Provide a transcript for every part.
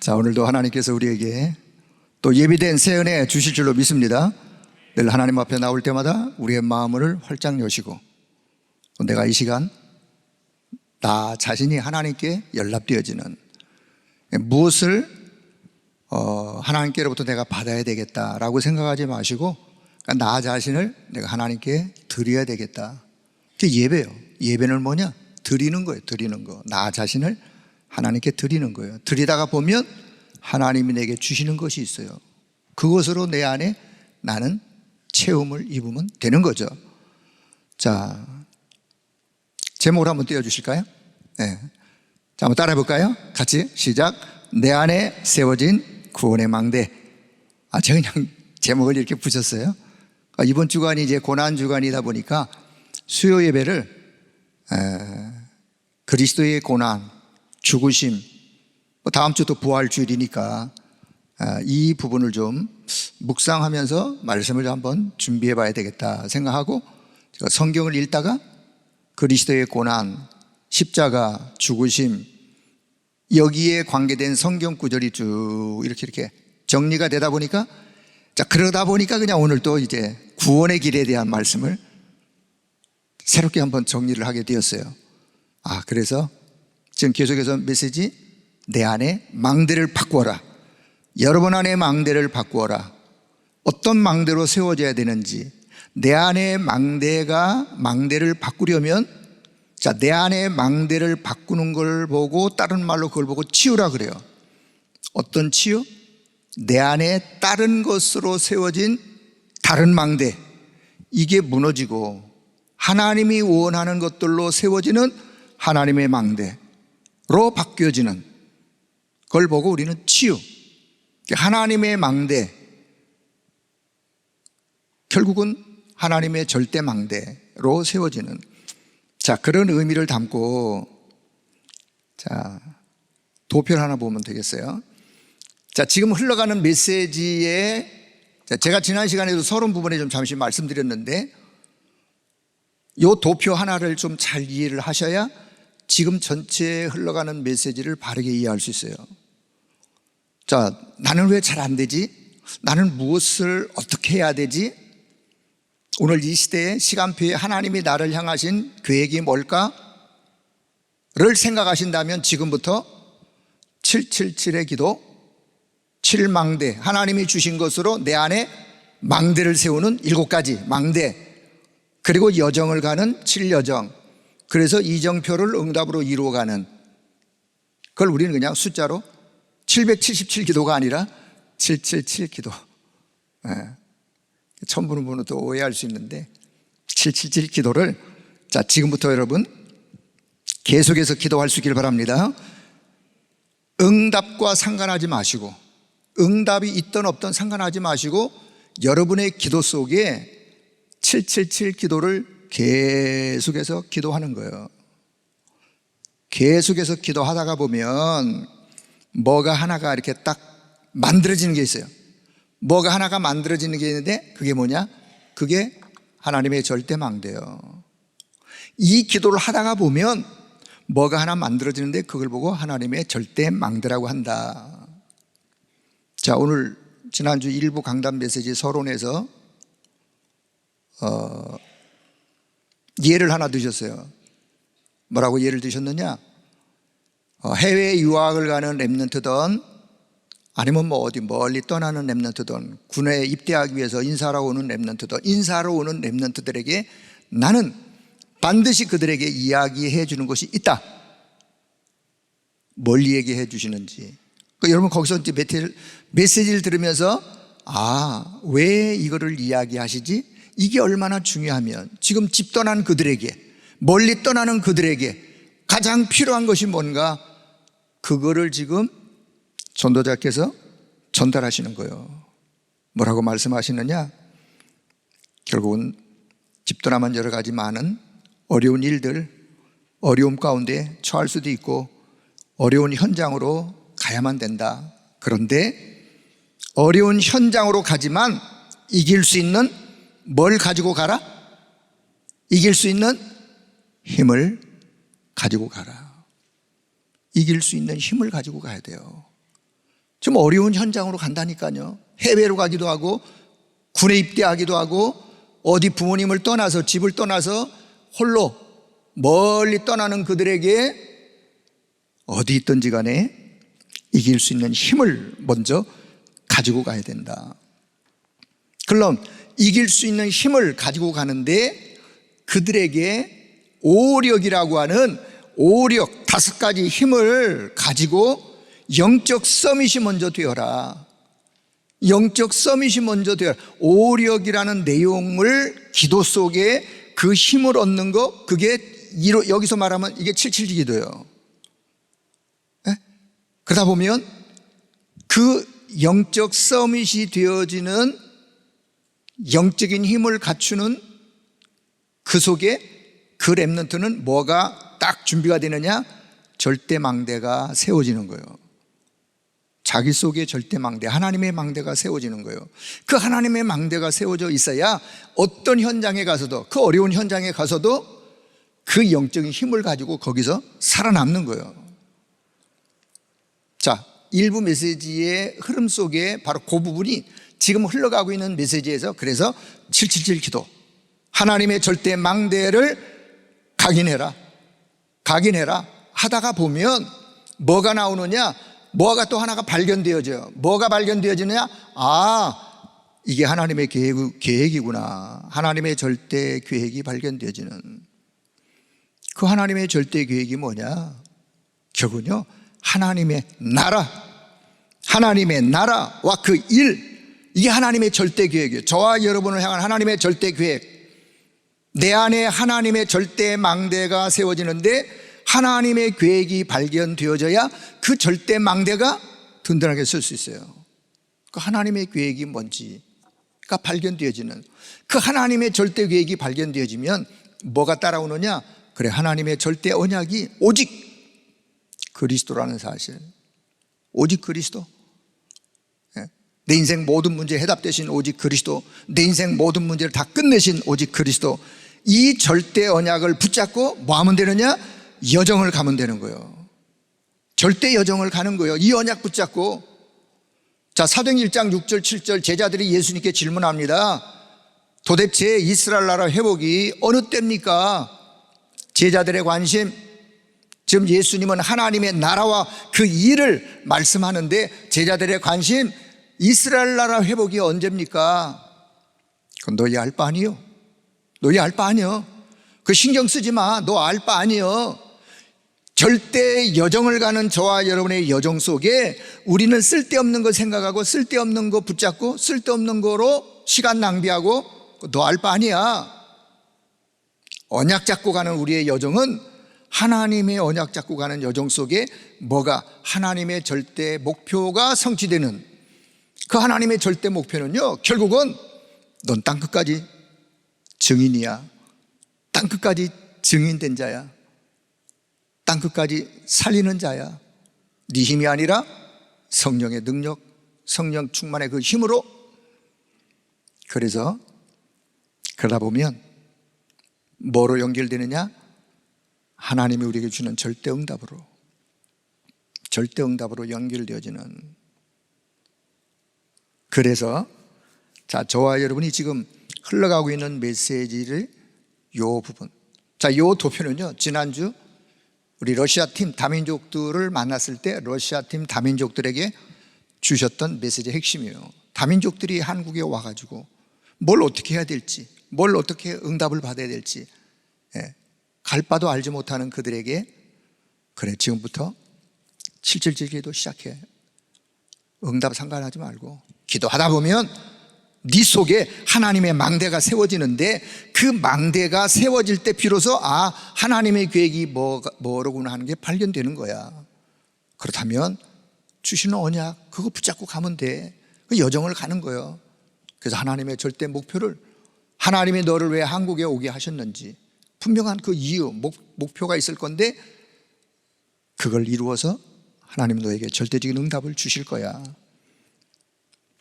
자, 오늘도 하나님께서 우리에게 또 예비된 새 은혜 주실 줄로 믿습니다. 늘 하나님 앞에 나올 때마다 우리의 마음을 활짝 여시고 내가 이 시간 나 자신이 하나님께 연락되어지는 무엇을 하나님께로부터 내가 받아야 되겠다라고 생각하지 마시고 나 자신을 내가 하나님께 드려야 되겠다. 그게 예배예요. 예배는 뭐냐? 드리는 거예요. 드리는 거. 나 자신을 하나님께 드리는 거예요. 드리다가 보면 하나님이 내게 주시는 것이 있어요. 그것으로 내 안에 나는 체험을 입으면 되는 거죠. 자, 제목을 한번 띄워주실까요? 네. 자, 한번 따라해 볼까요? 같이 시작. 내 안에 세워진 구원의 망대. 제가 그냥 제목을 이렇게 붙였어요. 이번 주간이 이제 고난 주간이다 보니까 수요 예배를 그리스도의 고난, 죽으심, 다음 주도 부활주일이니까 이 부분을 좀 묵상하면서 말씀을 한번 준비해 봐야 되겠다 생각하고 제가 성경을 읽다가 그리스도의 고난, 십자가, 죽으심 여기에 관계된 성경 구절이 쭉 이렇게 정리가 되다 보니까 그러다 보니까 그냥 오늘 또 이제 구원의 길에 대한 말씀을 새롭게 한번 정리를 하게 되었어요. 그래서 지금 계속해서 메시지 내 안에 망대를 바꾸어라. 여러분 안에 망대를 바꾸어라. 어떤 망대로 세워져야 되는지 내 안에 망대를 바꾸려면 내 안에 망대를 바꾸는 걸 보고 다른 말로 그걸 보고 치유라 그래요. 어떤 치유? 내 안에 다른 것으로 세워진 다른 망대 이게 무너지고 하나님이 원하는 것들로 세워지는 하나님의 망대로 바뀌어지는 그걸 보고 우리는 치유, 하나님의 망대, 결국은 하나님의 절대 망대로 세워지는 그런 의미를 담고 도표를 하나 보면 되겠어요. 지금 흘러가는 메시지에 제가 지난 시간에도 서론 부분에 좀 잠시 말씀드렸는데 이 도표 하나를 좀 잘 이해를 하셔야 지금 전체에 흘러가는 메시지를 바르게 이해할 수 있어요. 나는 왜 잘 안 되지? 나는 무엇을 어떻게 해야 되지? 오늘 이 시대의 시간표에 하나님이 나를 향하신 계획이 뭘까를 생각하신다면 지금부터 777의 기도 7망대 하나님이 주신 것으로 내 안에 망대를 세우는 7가지 망대 그리고 여정을 가는 7여정 그래서 이정표를 응답으로 이루어가는 그걸 우리는 그냥 숫자로 777 기도가 아니라 777 기도 처음 보는 분은 또 오해할 수 있는데 777 기도를 지금부터 여러분 계속해서 기도할 수 있기를 바랍니다. 응답과 상관하지 마시고 응답이 있든 없든 상관하지 마시고 여러분의 기도 속에 777 기도를 계속해서 기도하는 거예요. 계속해서 기도하다가 보면 뭐가 하나가 이렇게 딱 만들어지는 게 있어요. 뭐가 하나가 만들어지는 게 있는데 그게 뭐냐? 그게 하나님의 절대 망대예요. 이 기도를 하다가 보면 뭐가 하나 만들어지는데 그걸 보고 하나님의 절대 망대라고 한다. 오늘 지난주 일부 강단 메시지 서론에서 예를 하나 드셨어요. 뭐라고 예를 드셨느냐? 해외 유학을 가는 렘넌트든 아니면 어디 멀리 떠나는 렘넌트든 군에 입대하기 위해서 인사하러 오는 렘넌트든 인사하러 오는 렘넌트들에게 나는 반드시 그들에게 이야기해 주는 것이 있다. 뭘 얘기해 주시는지 여러분 거기서 이제 메시지를 들으면서 왜 이거를 이야기하시지? 이게 얼마나 중요하면 지금 집 떠난 그들에게 멀리 떠나는 그들에게 가장 필요한 것이 뭔가 그거를 지금 전도자께서 전달하시는 거예요. 뭐라고 말씀하시느냐? 결국은 집 떠나면 여러 가지 많은 어려운 일들 어려움 가운데 처할 수도 있고 어려운 현장으로 가야만 된다. 그런데 어려운 현장으로 가지만 이길 수 있는 뭘 가지고 가라? 이길 수 있는 힘을 가지고 가라. 이길 수 있는 힘을 가지고 가야 돼요. 좀 어려운 현장으로 간다니까요. 해외로 가기도 하고 군에 입대하기도 하고 어디 부모님을 떠나서 집을 떠나서 홀로 멀리 떠나는 그들에게 어디 있든지 간에 이길 수 있는 힘을 먼저 가지고 가야 된다. 그럼 이길 수 있는 힘을 가지고 가는데 그들에게 오력이라고 하는 오력 5가지 힘을 가지고 영적 서밋이 먼저 되어라. 영적 서밋이 먼저 되어라. 오력이라는 내용을 기도 속에 그 힘을 얻는 거, 그게 여기서 말하면 이게 777기도예요. 그러다 보면 그 영적 서밋이 되어지는 영적인 힘을 갖추는 그 속에 그 렘넌트는 뭐가 딱 준비가 되느냐? 절대망대가 세워지는 거예요. 자기 속에 절대망대, 하나님의 망대가 세워지는 거예요. 그 하나님의 망대가 세워져 있어야 어떤 현장에 가서도, 그 어려운 현장에 가서도 그 영적인 힘을 가지고 거기서 살아남는 거예요. 자, 일부 메시지의 흐름 속에 바로 그 부분이 지금 흘러가고 있는 메시지에서, 그래서 777 기도, 하나님의 절대망대를 각인해라 하다가 보면 뭐가 나오느냐? 뭐가 또 하나가 발견되어져요. 뭐가 발견되어지느냐? 아, 이게 하나님의 계획이구나. 하나님의 절대 계획이 발견되어지는. 그 하나님의 절대 계획이 뭐냐? 결국은요, 하나님의 나라와 그 일, 이게 하나님의 절대 계획이에요. 저와 여러분을 향한 하나님의 절대 계획. 내 안에 하나님의 절대 망대가 세워지는데 하나님의 계획이 발견되어져야 그 절대 망대가 든든하게 설 수 있어요. 그 하나님의 계획이 뭔지가 발견되어지는, 그 하나님의 절대 계획이 발견되어지면 뭐가 따라오느냐? 그래, 하나님의 절대 언약이 오직 그리스도라는 사실. 오직 그리스도. 내 인생 모든 문제에 해답되신 오직 그리스도, 내 인생 모든 문제를 다 끝내신 오직 그리스도, 이 절대 언약을 붙잡고 뭐 하면 되느냐? 여정을 가면 되는 거예요. 절대 여정을 가는 거예요. 이 언약 붙잡고. 자, 사도행 1장 6절 7절 제자들이 예수님께 질문합니다. 도대체 이스라엘 나라 회복이 어느 때입니까? 제자들의 관심, 지금 예수님은 하나님의 나라와 그 일을 말씀하는데 제자들의 관심, 이스라엘 나라 회복이 언제입니까? 그건 너희 알 바 아니요. 너희 알 바 아니요. 그 신경 쓰지 마. 너 알 바 아니요. 절대 여정을 가는 저와 여러분의 여정 속에 우리는 쓸데없는 거 생각하고 쓸데없는 거 붙잡고 쓸데없는 거로 시간 낭비하고, 너 알 바 아니야. 언약 잡고 가는 우리의 여정은 하나님의 언약 잡고 가는 여정 속에 뭐가 하나님의 절대 목표가 성취되는, 그 하나님의 절대 목표는요, 결국은 넌 땅끝까지 증인이야. 땅끝까지 증인된 자야. 땅끝까지 살리는 자야. 네 힘이 아니라 성령의 능력, 성령 충만의 그 힘으로. 그래서 그러다 보면 뭐로 연결되느냐? 하나님이 우리에게 주는 절대응답으로 연결되어지는. 그래서 자, 저와 여러분이 지금 흘러가고 있는 메시지를 요 부분, 자, 요 도표는요, 지난주 우리 러시아 팀 다민족들을 만났을 때 러시아 팀 다민족들에게 주셨던 메시지의 핵심이에요. 다민족들이 한국에 와가지고 뭘 어떻게 해야 될지, 뭘 어떻게 응답을 받아야 될지, 갈 바도 알지 못하는 그들에게, 그래, 지금부터 777 기도 시작해. 응답 상관하지 말고 기도하다 보면 네 속에 하나님의 망대가 세워지는데, 그 망대가 세워질 때 비로소 아, 하나님의 계획이 뭐로구나 하는 게 발견되는 거야. 그렇다면 주시는 언약 그거 붙잡고 가면 돼. 그 여정을 가는 거예요. 그래서 하나님의 절대 목표를, 하나님이 너를 왜 한국에 오게 하셨는지 분명한 그 이유, 목표가 있을 건데 그걸 이루어서 하나님 너에게 절대적인 응답을 주실 거야.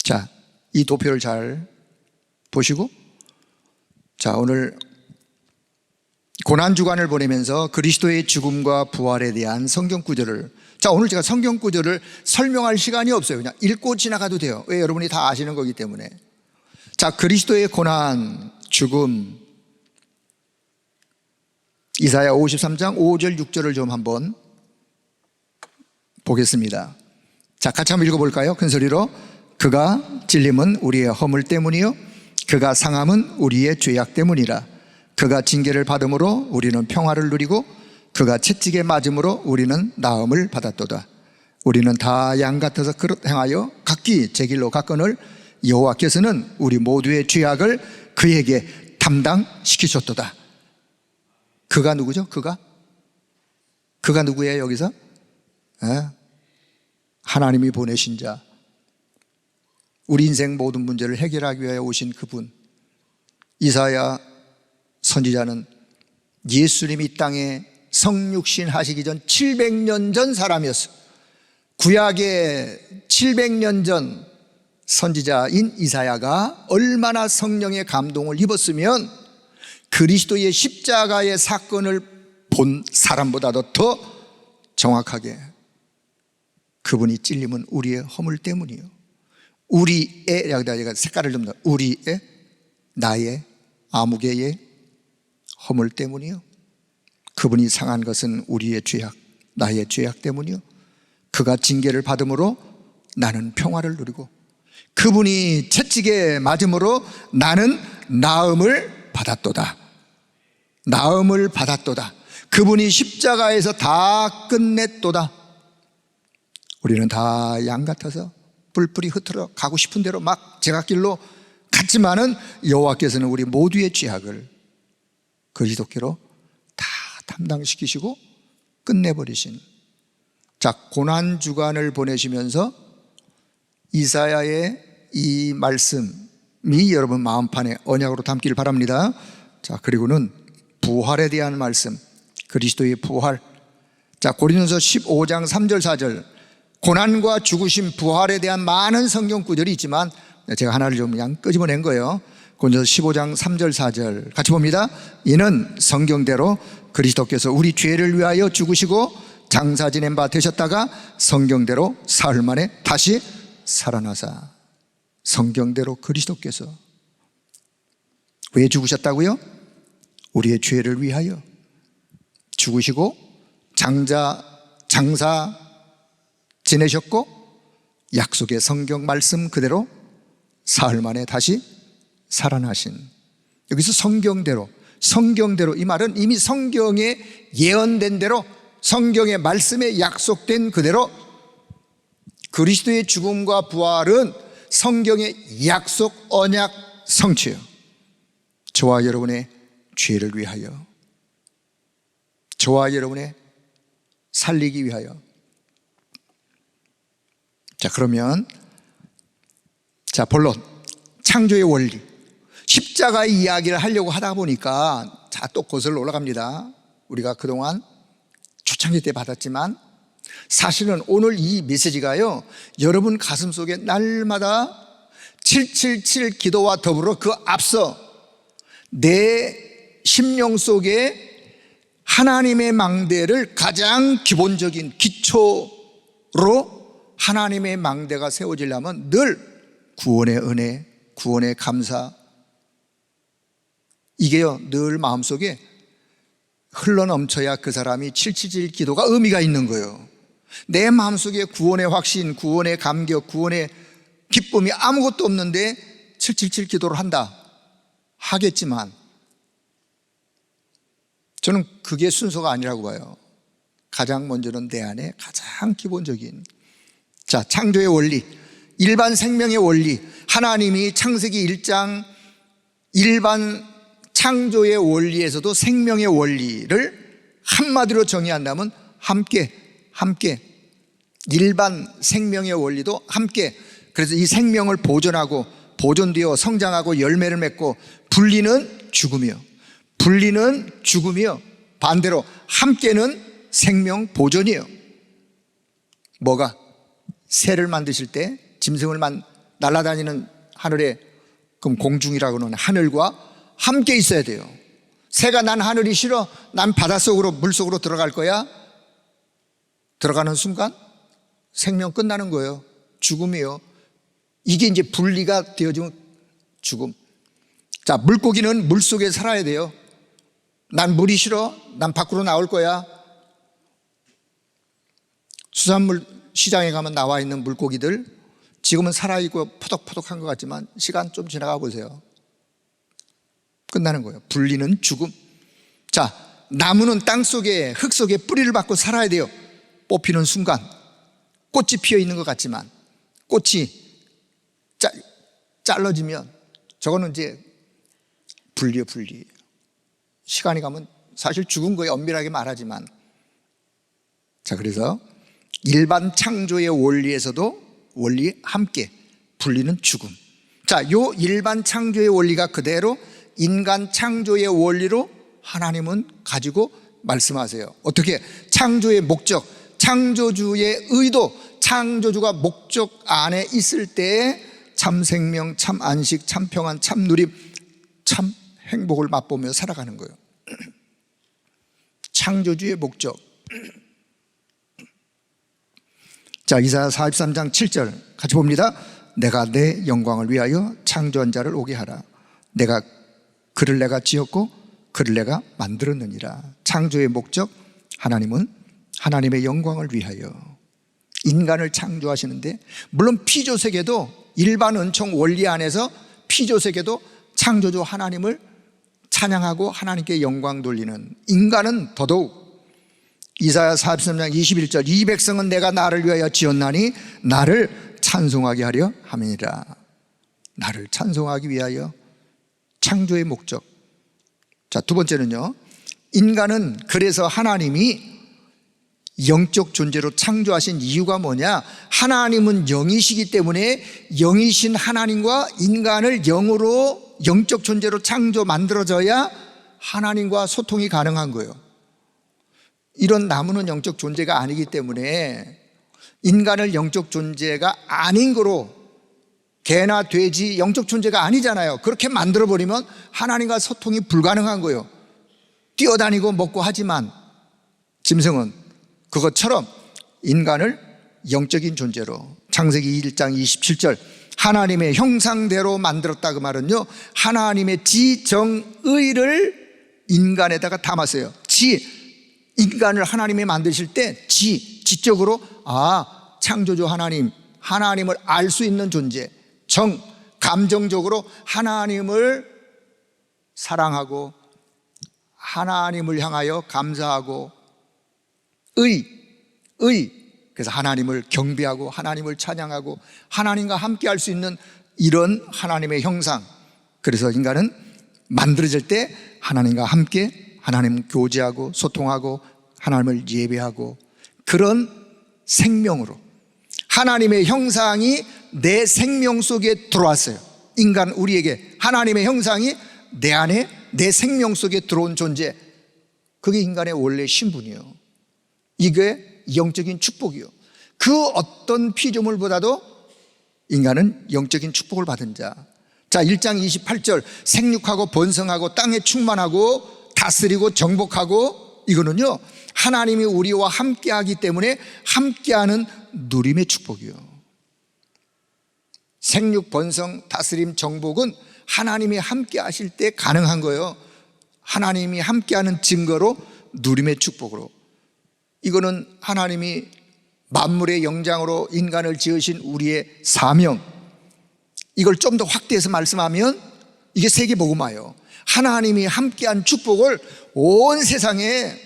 자, 이 도표를 잘 보시고, 자, 오늘 고난주간을 보내면서 그리스도의 죽음과 부활에 대한 성경 구절을 자, 오늘 제가 성경 구절을 설명할 시간이 없어요. 그냥 읽고 지나가도 돼요. 왜? 여러분이 다 아시는 거기 때문에. 자, 그리스도의 고난, 죽음. 이사야 53장 5절 6절을 좀 한번 보겠습니다. 자, 같이 한번 읽어볼까요? 큰 소리로. 그가 찔림은 우리의 허물 때문이요 그가 상함은 우리의 죄악 때문이라. 그가 징계를 받음으로 우리는 평화를 누리고 그가 채찍에 맞음으로 우리는 나음을 받았도다. 우리는 다 양 같아서 그릇 행하여 각기 제 길로 갔거늘 여호와께서는 우리 모두의 죄악을 그에게 담당시키셨도다. 그가 누구죠? 그가 누구예요 여기서? 하나님이 보내신 자, 우리 인생 모든 문제를 해결하기 위하여 오신 그분. 이사야 선지자는 예수님이 이 땅에 성육신 하시기 전 700년 전 사람이었어요. 구약의 700년 전 선지자인 이사야가 얼마나 성령의 감동을 입었으면 그리스도의 십자가의 사건을 본 사람보다도 더 정확하게 그분이 찔림은 우리의 허물 때문이요 우리의, 여기다 제가 색깔을 좀 넣어, 우리의, 나의, 아무개의 허물 때문이요 그분이 상한 것은 우리의 죄악, 나의 죄악 때문이요 그가 징계를 받음으로 나는 평화를 누리고 그분이 채찍에 맞음으로 나는 나음을 받았도다. 나음을 받았도다. 그분이 십자가에서 다 끝냈도다. 우리는 다 양 같아서 뿔뿔이 흩어져 가고 싶은 대로 막 제갓길로 갔지만은 여호와께서는 우리 모두의 죄악을 그리스도께로 다 담당시키시고 끝내버리신. 자, 고난주간을 보내시면서 이사야의 이 말씀이 여러분 마음판에 언약으로 담기를 바랍니다. 자, 그리고는 부활에 대한 말씀, 그리스도의 부활. 자, 고린도서 15장 3절 4절 고난과 죽으심, 부활에 대한 많은 성경 구절이 있지만 제가 하나를 좀 그냥 끄집어낸 거예요. 고린도서 15장 3절 4절 같이 봅니다. 이는 성경대로 그리스도께서 우리 죄를 위하여 죽으시고 장사 지낸 바 되셨다가 성경대로 사흘 만에 다시 살아나사. 성경대로 그리스도께서 왜 죽으셨다고요? 우리의 죄를 위하여 죽으시고 장사 지내셨고 약속의 성경 말씀 그대로 사흘 만에 다시 살아나신. 여기서 성경대로 이 말은 이미 성경에 예언된 대로 성경의 말씀에 약속된 그대로 그리스도의 죽음과 부활은 성경의 약속 언약 성취예요. 저와 여러분의 죄를 위하여, 저와 여러분의 살리기 위하여. 자, 그러면 자, 본론 창조의 원리, 십자가의 이야기를 하려고 하다 보니까 자, 또 거슬러 올라갑니다. 우리가 그동안 초창기 때 받았지만 사실은 오늘 이 메시지가요 여러분 가슴 속에 날마다 777 기도와 더불어 그 앞서 내 심령 속에 하나님의 망대를 가장 기본적인 기초로 하나님의 망대가 세워지려면 늘 구원의 은혜, 구원의 감사, 이게요 늘 마음속에 흘러넘쳐야 그 사람이 777 기도가 의미가 있는 거예요. 내 마음속에 구원의 확신, 구원의 감격, 구원의 기쁨이 아무것도 없는데 777 기도를 한다 하겠지만 저는 그게 순서가 아니라고 봐요. 가장 먼저는 내 안에 가장 기본적인 자, 창조의 원리, 일반 생명의 원리, 하나님이 창세기 1장 일반 창조의 원리에서도 생명의 원리를 한마디로 정의한다면 함께 일반 생명의 원리도 함께. 그래서 이 생명을 보존하고 보존되어 성장하고 열매를 맺고 분리는 죽음이요 반대로 함께는 생명 보존이에요. 뭐가? 새를 만드실 때 짐승을 날아다니는 하늘에 그럼 공중이라고 하는 하늘과 함께 있어야 돼요. 새가 난 하늘이 싫어, 난 바닷속으로 물속으로 들어갈 거야, 들어가는 순간 생명 끝나는 거예요. 죽음이에요. 이게 이제 분리가 되어지면 죽음. 자, 물고기는 물속에 살아야 돼요. 난 물이 싫어. 난 밖으로 나올 거야. 수산물 시장에 가면 나와 있는 물고기들 지금은 살아있고 포덕포덕한 것 같지만 시간 좀 지나가 보세요. 끝나는 거예요. 분리는 죽음. 자, 나무는 땅속에 흙 속에 뿌리를 받고 살아야 돼요. 뽑히는 순간 꽃이 피어 있는 것 같지만 꽃이 잘라지면 저거는 이제 분리예요. 분리. 시간이 가면 사실 죽은 거예요. 엄밀하게 말하지만. 자, 그래서 일반 창조의 원리에서도 원리 함께 분리는 죽음. 자, 요 일반 창조의 원리가 그대로 인간 창조의 원리로 하나님은 가지고 말씀하세요. 어떻게? 창조의 목적, 창조주의 의도, 창조주가 목적 안에 있을 때 참 생명, 참 안식, 참 평안, 참 누림, 참 행복을 맛보며 살아가는 거예요. 창조주의 목적. 자, 이사야 43장 7절 같이 봅니다. 내가 내 영광을 위하여 창조한 자를 오게 하라. 그를 내가 지었고 그를 내가 만들었느니라. 창조의 목적, 하나님은 하나님의 영광을 위하여 인간을 창조하시는데, 물론 피조세계도 일반 은총 원리 안에서 피조세계도 창조주 하나님을 찬양하고 하나님께 영광 돌리는, 인간은 더더욱 이사야 43장 21절 이 백성은 내가 나를 위하여 지었나니 나를 찬송하게 하려 함이니라. 나를 찬송하기 위하여 창조의 목적. 자, 두 번째는요, 인간은 그래서 하나님이 영적 존재로 창조하신 이유가 뭐냐? 하나님은 영이시기 때문에 영이신 하나님과 인간을 영으로 영적 존재로 창조 만들어져야 하나님과 소통이 가능한 거예요. 이런 나무는 영적 존재가 아니기 때문에 인간을 영적 존재가 아닌 거로, 개나 돼지 영적 존재가 아니잖아요. 그렇게 만들어버리면 하나님과 소통이 불가능한 거예요. 뛰어다니고 먹고 하지만 짐승은 그것처럼 인간을 영적인 존재로, 창세기 1장 27절 하나님의 형상대로 만들었다. 그 말은요, 하나님의 지정의를 인간에다가 담았어요. 인간을 하나님이 만드실 때 지적으로 창조주 하나님을 알 수 있는 존재, 감정적으로 하나님을 사랑하고 하나님을 향하여 감사하고, 그래서 하나님을 경배하고 하나님을 찬양하고 하나님과 함께 할 수 있는 이런 하나님의 형상. 그래서 인간은 만들어질 때 하나님과 함께 하나님 교제하고 소통하고 하나님을 예배하고, 그런 생명으로 하나님의 형상이 내 생명 속에 들어왔어요. 인간 우리에게 하나님의 형상이 내 안에 내 생명 속에 들어온 존재, 그게 인간의 원래 신분이에요. 이게 영적인 축복이요. 그 어떤 피조물보다도 인간은 영적인 축복을 받은 자. 자, 1장 28절 생육하고 번성하고 땅에 충만하고 다스리고 정복하고, 이거는요 하나님이 우리와 함께하기 때문에 함께하는 누림의 축복이요. 생육, 번성, 다스림, 정복은 하나님이 함께하실 때 가능한 거예요. 하나님이 함께하는 증거로 누림의 축복으로. 이거는 하나님이 만물의 영장으로 인간을 지으신 우리의 사명, 이걸 좀 더 확대해서 말씀하면 이게 세계복음화예요. 하나님이 함께한 축복을 온 세상에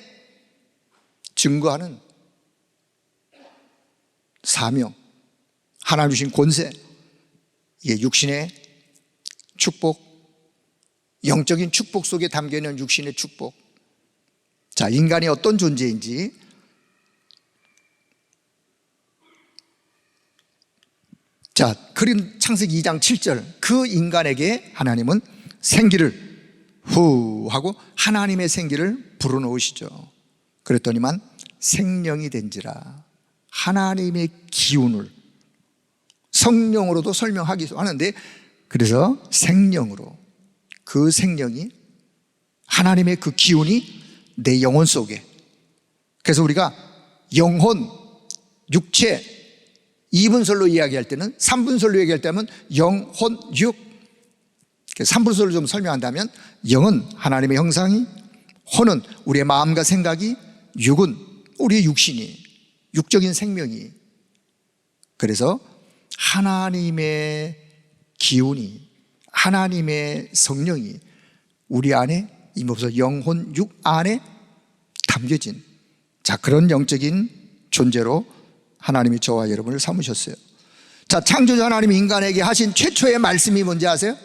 증거하는 사명, 하나님 주신 권세, 이게 육신의 축복, 영적인 축복 속에 담겨있는 육신의 축복. 자, 인간이 어떤 존재인지, 자, 그린 창세기 2장 7절 그 인간에게 하나님은 생기를 후 하고 하나님의 생기를 불어넣으시죠. 그랬더니만 생명이 된지라. 하나님의 기운을 성령으로도 설명하기도 하는데, 그래서 생령으로, 그 생명이, 하나님의 그 기운이 내 영혼 속에, 그래서 우리가 영혼, 육체, 2분설로 이야기할 때는, 3분설로 얘기할 때는 영혼, 육. 3분설로 좀 설명한다면 영은 하나님의 형상이, 혼은 우리의 마음과 생각이, 육은 우리의 육신이, 육적인 생명이. 그래서 하나님의 기운이, 하나님의 성령이 우리 안에 임하면서 영혼, 육 안에 담겨진, 자, 그런 영적인 존재로 하나님이 저와 여러분을 삼으셨어요. 자, 창조자 하나님이 인간에게 하신 최초의 말씀이 뭔지 아세요?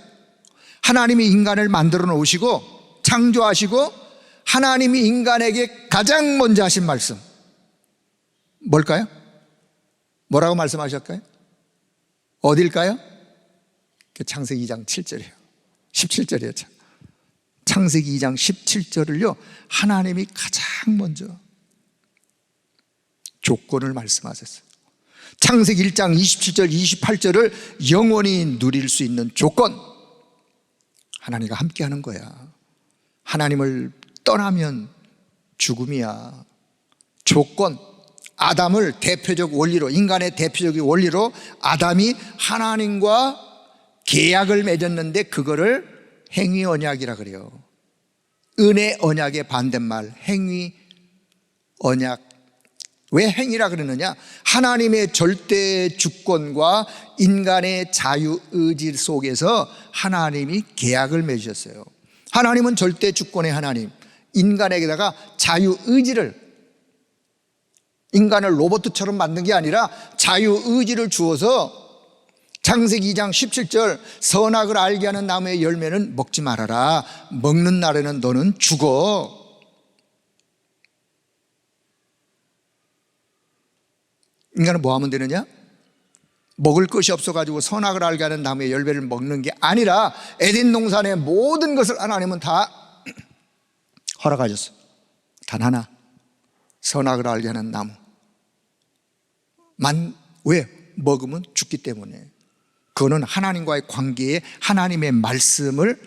하나님이 인간을 만들어 놓으시고 창조하시고 하나님이 인간에게 가장 먼저 하신 말씀 뭘까요? 뭐라고 말씀하셨을까요? 어딜까요? 창세기 2장 7절이에요. 17절이었죠. 창세기 2장 17절을요, 하나님이 가장 먼저 조건을 말씀하셨어요. 창세기 1장 27절, 28절을 영원히 누릴 수 있는 조건, 하나님과 함께 하는 거야. 하나님을 떠나면 죽음이야. 조건, 아담을 대표적 원리로, 인간의 대표적인 원리로 아담이 하나님과 계약을 맺었는데 그거를 행위 언약이라 그래요. 은혜 언약의 반대말 행위 언약. 왜 행위라 그러느냐? 하나님의 절대 주권과 인간의 자유의지 속에서 하나님이 계약을 맺으셨어요. 하나님은 절대 주권의 하나님, 인간에게다가 자유의지를, 인간을 로봇처럼 만든 게 아니라 자유의지를 주어서 창세기 2장 17절 선악을 알게 하는 나무의 열매는 먹지 말아라. 먹는 날에는 너는 죽어. 인간은 뭐 하면 되느냐? 먹을 것이 없어가지고 선악을 알게 하는 나무의 열매를 먹는 게 아니라 에덴 동산의 모든 것을 하나님은 다 허락하셨어요. 단 하나, 선악을 알게 하는 나무만 왜? 먹으면 죽기 때문에. 그거는 하나님과의 관계에 하나님의 말씀을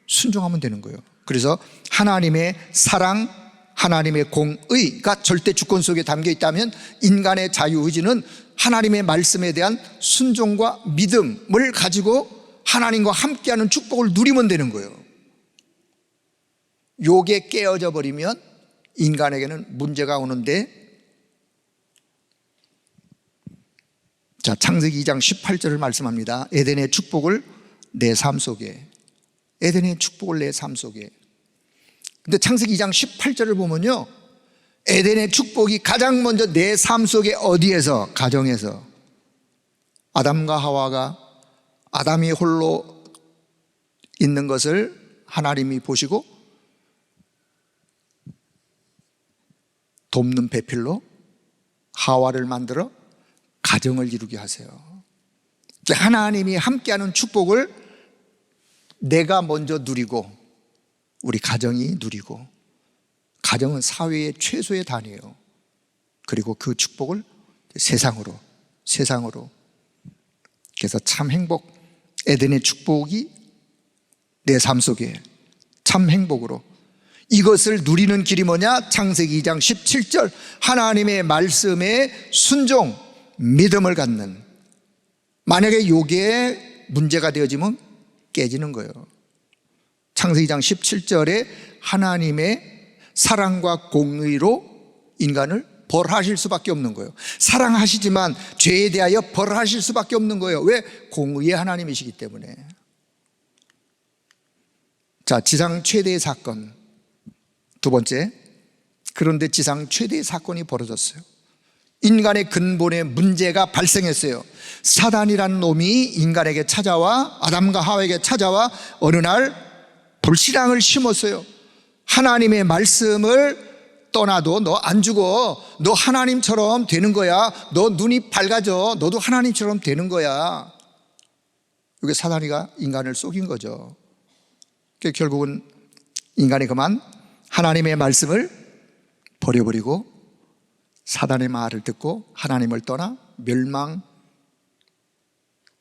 순종하면 되는 거예요. 그래서 하나님의 사랑, 하나님의 공의가 절대 주권 속에 담겨 있다면 인간의 자유의지는 하나님의 말씀에 대한 순종과 믿음을 가지고 하나님과 함께하는 축복을 누리면 되는 거예요. 요게 깨어져 버리면 인간에게는 문제가 오는데, 자, 창세기 2장 18절을 말씀합니다. 에덴의 축복을 내 삶 속에, 에덴의 축복을 내 삶 속에. 근데 창세기 2장 18절을 보면요, 에덴의 축복이 가장 먼저 내 삶 속에 어디에서? 가정에서. 아담과 하와가, 아담이 홀로 있는 것을 하나님이 보시고 돕는 배필로 하와를 만들어 가정을 이루게 하세요. 하나님이 함께하는 축복을 내가 먼저 누리고 우리 가정이 누리고, 가정은 사회의 최소의 단위예요. 그리고 그 축복을 세상으로. 그래서 참 행복, 에덴의 축복이 내 삶 속에 참 행복으로, 이것을 누리는 길이 뭐냐? 창세기 2장 17절 하나님의 말씀에 순종, 믿음을 갖는. 만약에 이게 문제가 되어지면 깨지는 거예요. 창세기 2장 17절에 하나님의 사랑과 공의로 인간을 벌하실 수밖에 없는 거예요. 사랑하시지만 죄에 대하여 벌하실 수밖에 없는 거예요. 왜? 공의의 하나님이시기 때문에. 자, 지상 최대의 사건 두 번째, 그런데 지상 최대의 사건이 벌어졌어요. 인간의 근본에 문제가 발생했어요. 사단이라는 놈이 인간에게 찾아와, 아담과 하와에게 찾아와 어느 날 불신앙을 심었어요. 하나님의 말씀을 떠나도 너 안 죽어, 너 하나님처럼 되는 거야, 너 눈이 밝아져, 너도 하나님처럼 되는 거야. 이게 사단이가 인간을 속인 거죠. 결국은 인간이 그만 하나님의 말씀을 버려버리고 사단의 말을 듣고 하나님을 떠나 멸망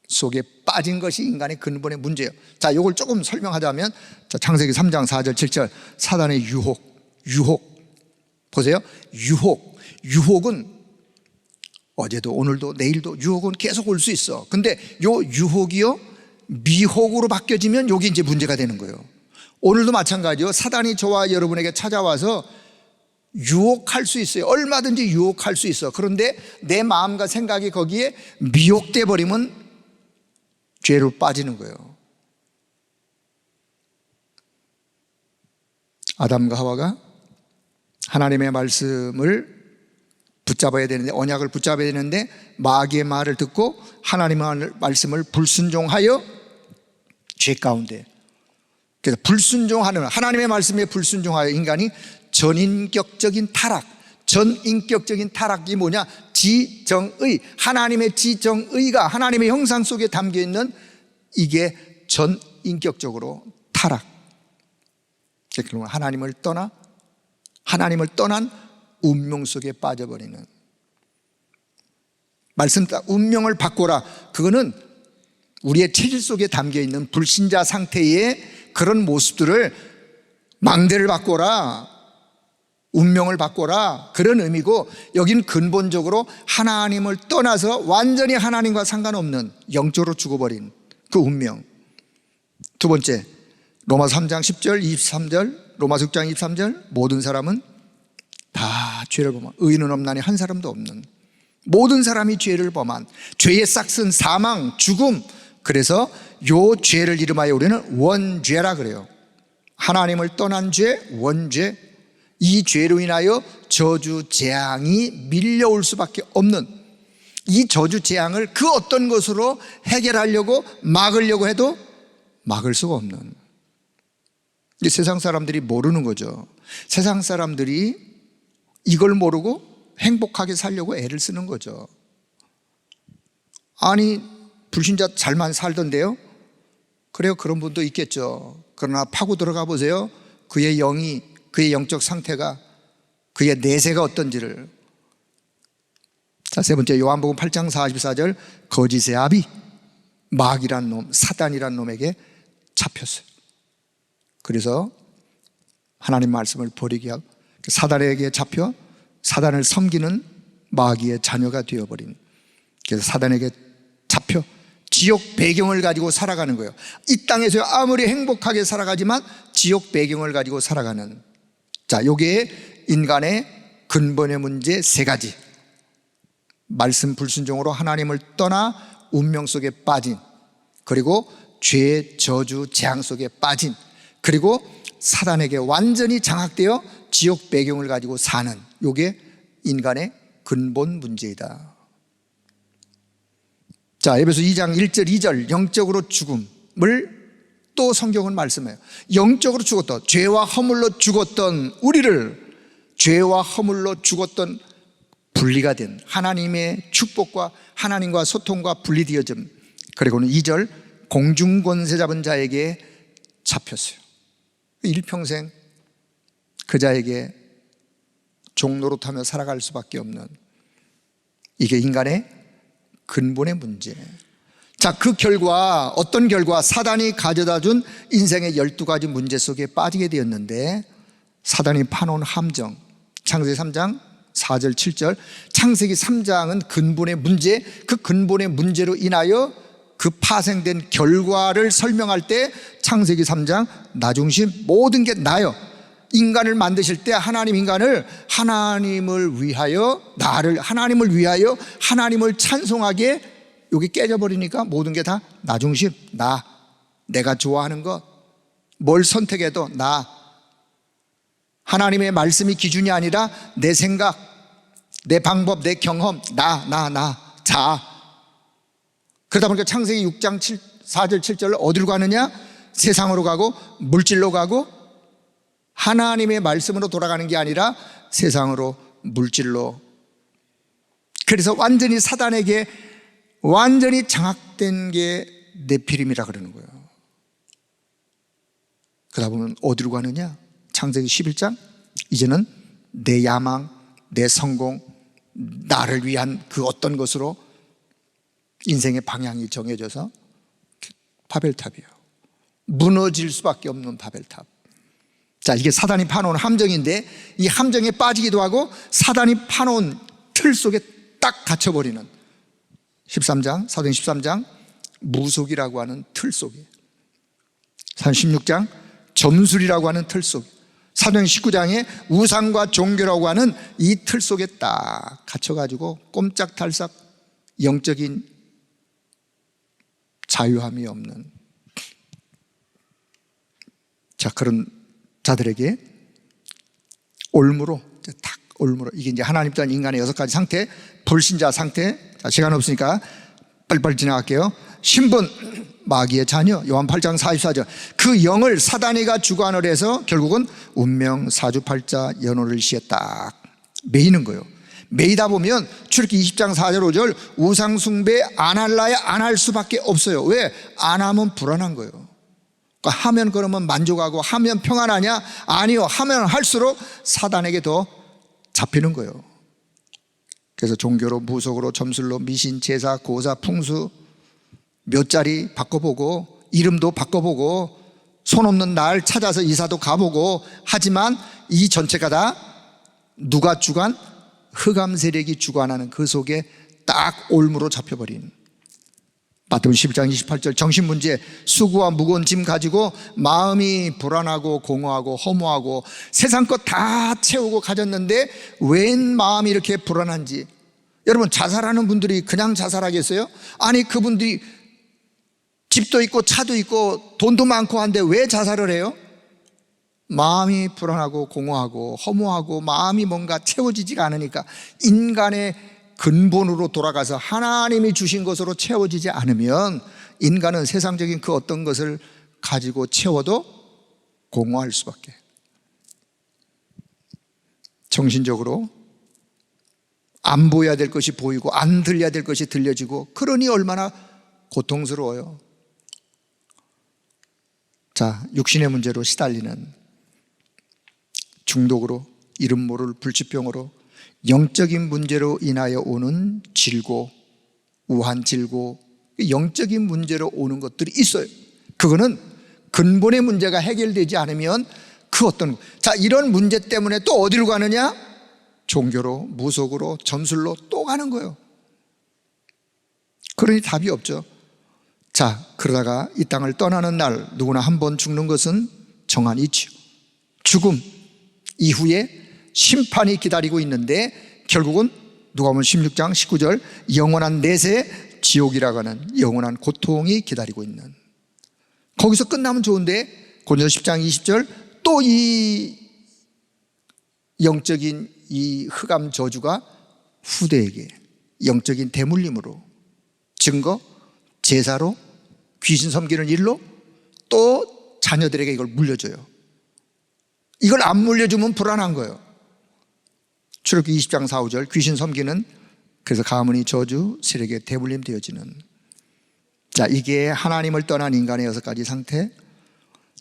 속에 빠진 것이 인간의 근본의 문제예요. 자, 이걸 조금 설명하자면, 자, 창세기 3장 4절 7절 사단의 유혹 보세요. 유혹은 어제도 오늘도 내일도 유혹은 계속 올 수 있어. 근데 요 유혹이요 미혹으로 바뀌어지면 여기 이제 문제가 되는 거예요. 오늘도 마찬가지요. 사단이 저와 여러분에게 찾아와서 유혹할 수 있어요. 얼마든지 유혹할 수 있어. 그런데 내 마음과 생각이 거기에 미혹돼 버리면 죄로 빠지는 거예요. 아담과 하와가 하나님의 말씀을 붙잡아야 되는데, 언약을 붙잡아야 되는데 마귀의 말을 듣고 하나님의 말씀을 불순종하여 죄 가운데, 그래서 불순종하는, 하나님의 말씀에 불순종하여 인간이 전인격적인 타락, 전인격적인 타락이 뭐냐? 지정의, 하나님의 지정의가 하나님의 형상 속에 담겨있는 이게 전인격적으로 타락. 하나님을 떠난 운명 속에 빠져버리는, 말씀 운명을 바꿔라, 그거는 우리의 체질 속에 담겨있는 불신자 상태의 그런 모습들을, 망대를 바꿔라, 운명을 바꿔라, 그런 의미고, 여긴 근본적으로 하나님을 떠나서 완전히 하나님과 상관없는 영적으로 죽어버린 그 운명. 두 번째, 로마서 3장 10절 23절, 로마서 6장 23절, 모든 사람은 다 죄를 범한, 의인은 없나니 한 사람도 없는, 모든 사람이 죄를 범한, 죄의 싹은 사망, 죽음. 그래서 요 죄를 이름하여 우리는 원죄라 그래요. 하나님을 떠난 죄, 원죄. 이 죄로 인하여 저주 재앙이 밀려올 수밖에 없는, 이 저주 재앙을 그 어떤 것으로 해결하려고 막으려고 해도 막을 수가 없는, 이 세상 사람들이 모르는 거죠. 세상 사람들이 이걸 모르고 행복하게 살려고 애를 쓰는 거죠. 아니, 불신자 잘만 살던데요? 그래요, 그런 분도 있겠죠. 그러나 파고 들어가 보세요. 그의 영이, 그의 영적 상태가, 그의 내세가 어떤지를. 자, 세 번째, 요한복음 8장 44절, 거짓의 아비 마귀란 놈, 사단이란 놈에게 잡혔어요. 그래서 하나님 말씀을 버리게 하고 사단에게 잡혀 사단을 섬기는 마귀의 자녀가 되어버린, 그래서 사단에게 잡혀 지옥 배경을 가지고 살아가는 거예요. 이 땅에서 아무리 행복하게 살아가지만 지옥 배경을 가지고 살아가는. 자, 요게 인간의 근본의 문제 세 가지. 말씀 불순종으로 하나님을 떠나 운명 속에 빠진, 그리고 죄의 저주 재앙 속에 빠진, 그리고 사단에게 완전히 장악되어 지옥 배경을 가지고 사는, 요게 인간의 근본 문제이다. 자, 에베소 2장 1절 2절, 영적으로 죽음을 또 성경은 말씀해요. 영적으로 죽었던, 죄와 허물로 죽었던 우리를, 죄와 허물로 죽었던, 분리가 된 하나님의 축복과 하나님과 소통과 분리되어짐. 그리고는 2절, 공중권세 잡은 자에게 잡혔어요. 일평생 그 자에게 종노릇하며 살아갈 수밖에 없는, 이게 인간의 근본의 문제. 자, 그 결과, 어떤 결과? 사단이 가져다 준 인생의 12가지 문제 속에 빠지게 되었는데, 사단이 파놓은 함정, 창세기 3장 4절 7절, 창세기 3장은 근본의 문제, 그 근본의 문제로 인하여 그 파생된 결과를 설명할 때 창세기 3장 나중심, 모든 게 나요. 인간을 만드실 때 하나님 인간을 하나님을 위하여, 나를 하나님을 위하여 하나님을 찬송하게, 여기 깨져버리니까 모든 게 다 나중심, 나, 내가 좋아하는 것, 뭘 선택해도 나, 하나님의 말씀이 기준이 아니라 내 생각, 내 방법, 내 경험, 나, 자. 그러다 보니까 창세기 6장 4절 7절 어디로 가느냐? 세상으로 가고 물질로 가고, 하나님의 말씀으로 돌아가는 게 아니라 세상으로, 물질로. 그래서 완전히 사단에게 완전히 장악된 게 네피림이라 그러는 거예요. 그러다 보면 어디로 가느냐? 창세기 11장, 이제는 내 야망, 내 성공, 나를 위한 그 어떤 것으로 인생의 방향이 정해져서 바벨탑이에요. 무너질 수밖에 없는 바벨탑. 자, 이게 사단이 파놓은 함정인데, 이 함정에 빠지기도 하고 사단이 파놓은 틀 속에 딱 갇혀버리는 13장, 사도행 13장 무속이라고 하는 틀 속에, 사도행 16장 점술이라고 하는 틀 속에, 사도행 19장에 우상과 종교라고 하는 이 틀 속에 딱 갇혀가지고 꼼짝달싹 영적인 자유함이 없는, 자, 그런 자들에게 올무로, 딱 올무로, 이게 이제 하나님 또한 인간의 6가지 상태, 불신자 상태. 자, 시간 없으니까 빨리빨리 지나갈게요. 신분, 마귀의 자녀, 요한 8장 44절. 그 영을 사단이가 주관을 해서 결국은 운명, 사주팔자, 연호를 시에 딱 매이는 거예요. 매이다 보면 출애굽기 20장 4절 5절 우상숭배 안 할라야 안 할 수밖에 없어요. 왜? 안 하면 불안한 거예요. 그러니까 하면 그러면 만족하고, 하면 평안하냐? 아니요. 하면 할수록 사단에게 더 잡히는 거예요. 그래서 종교로, 무속으로, 점술로, 미신, 제사, 고사, 풍수, 묘자리 바꿔보고, 이름도 바꿔보고, 손 없는 날 찾아서 이사도 가보고, 하지만 이 전체가 다 누가 주관? 흑암 세력이 주관하는 그 속에 딱 올무로 잡혀버린, 마태복음 11장 28절 정신문제, 수고와 무거운 짐 가지고 마음이 불안하고 공허하고 허무하고 세상 것 다 채우고 가졌는데 웬 마음이 이렇게 불안한지. 여러분, 자살하는 분들이 그냥 자살하겠어요? 아니, 그분들이 집도 있고 차도 있고 돈도 많고 한데 왜 자살을 해요? 마음이 불안하고 공허하고 허무하고 마음이 뭔가 채워지지가 않으니까, 인간의 근본으로 돌아가서 하나님이 주신 것으로 채워지지 않으면 인간은 세상적인 그 어떤 것을 가지고 채워도 공허할 수밖에. 정신적으로 안 보여야 될 것이 보이고 안 들려야 될 것이 들려지고, 그러니 얼마나 고통스러워요. 자, 육신의 문제로 시달리는, 중독으로, 이름 모를 불치병으로, 영적인 문제로 인하여 오는 질고, 우한 질고, 영적인 문제로 오는 것들이 있어요. 그거는 근본의 문제가 해결되지 않으면 그 어떤, 자, 이런 문제 때문에 또 어디로 가느냐? 종교로, 무속으로, 점술로 또 가는 거예요. 그러니 답이 없죠. 자, 그러다가 이 땅을 떠나는 날, 누구나 한 번 죽는 것은 정한 이치요. 죽음 이후에 심판이 기다리고 있는데, 결국은 누가복음 16장 19절 영원한 내세, 지옥이라고 하는 영원한 고통이 기다리고 있는, 거기서 끝나면 좋은데 고린도서 10장 20절 또 이 영적인 이 흑암 저주가 후대에게 영적인 대물림으로, 증거, 제사로, 귀신 섬기는 일로 또 자녀들에게 이걸 물려줘요. 이걸 안 물려주면 불안한 거예요. 출애굽기 20장 4, 5절 귀신 섬기는, 그래서 가문이 저주, 세력에 대물림 되어지는. 자, 이게 하나님을 떠난 인간의 6가지 상태.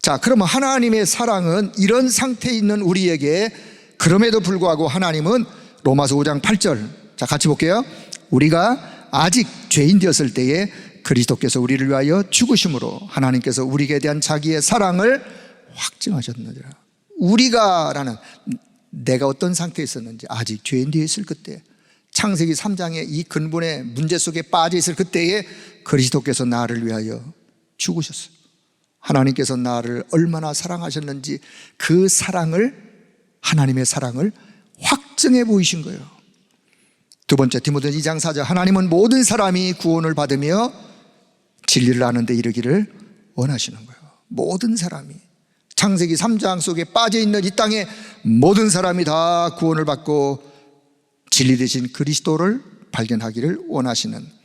자, 그러면 하나님의 사랑은 이런 상태에 있는 우리에게, 그럼에도 불구하고 하나님은 로마서 5장 8절, 자, 같이 볼게요. 우리가 아직 죄인 되었을 때에 그리스도께서 우리를 위하여 죽으심으로 하나님께서 우리에 대한 자기의 사랑을 확증하셨느니라. 우리가라는, 내가 어떤 상태에 있었는지, 아직 죄인 되어 있을 그때, 창세기 3장의 이 근본의 문제 속에 빠져 있을 그때에 그리스도께서 나를 위하여 죽으셨어요. 하나님께서 나를 얼마나 사랑하셨는지 그 사랑을, 하나님의 사랑을 확증해 보이신 거예요. 두 번째, 디모데 2장 4절 하나님은 모든 사람이 구원을 받으며 진리를 아는 데 이르기를 원하시는 거예요. 모든 사람이, 창세기 3장 속에 빠져있는 이 땅에 모든 사람이 다 구원을 받고 진리 되신 그리스도를 발견하기를 원하시는,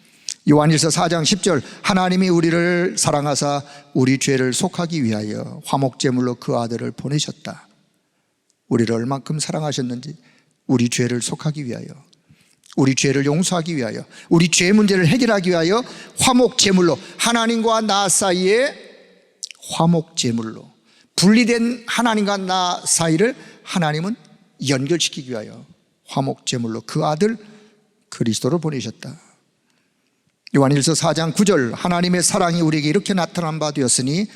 요한일서 4장 10절 하나님이 우리를 사랑하사 우리 죄를 속하기 위하여 화목제물로 그 아들을 보내셨다. 우리를 얼만큼 사랑하셨는지, 우리 죄를 속하기 위하여, 우리 죄를 용서하기 위하여, 우리 죄 문제를 해결하기 위하여 화목제물로, 하나님과 나 사이에 화목제물로, 분리된 하나님과 나 사이를 하나님은 연결시키기 위하여 화목제물로 그 아들 그리스도를 보내셨다. 요한일서 4장 9절 하나님의 사랑이 우리에게 이렇게 나타난 바 되었으니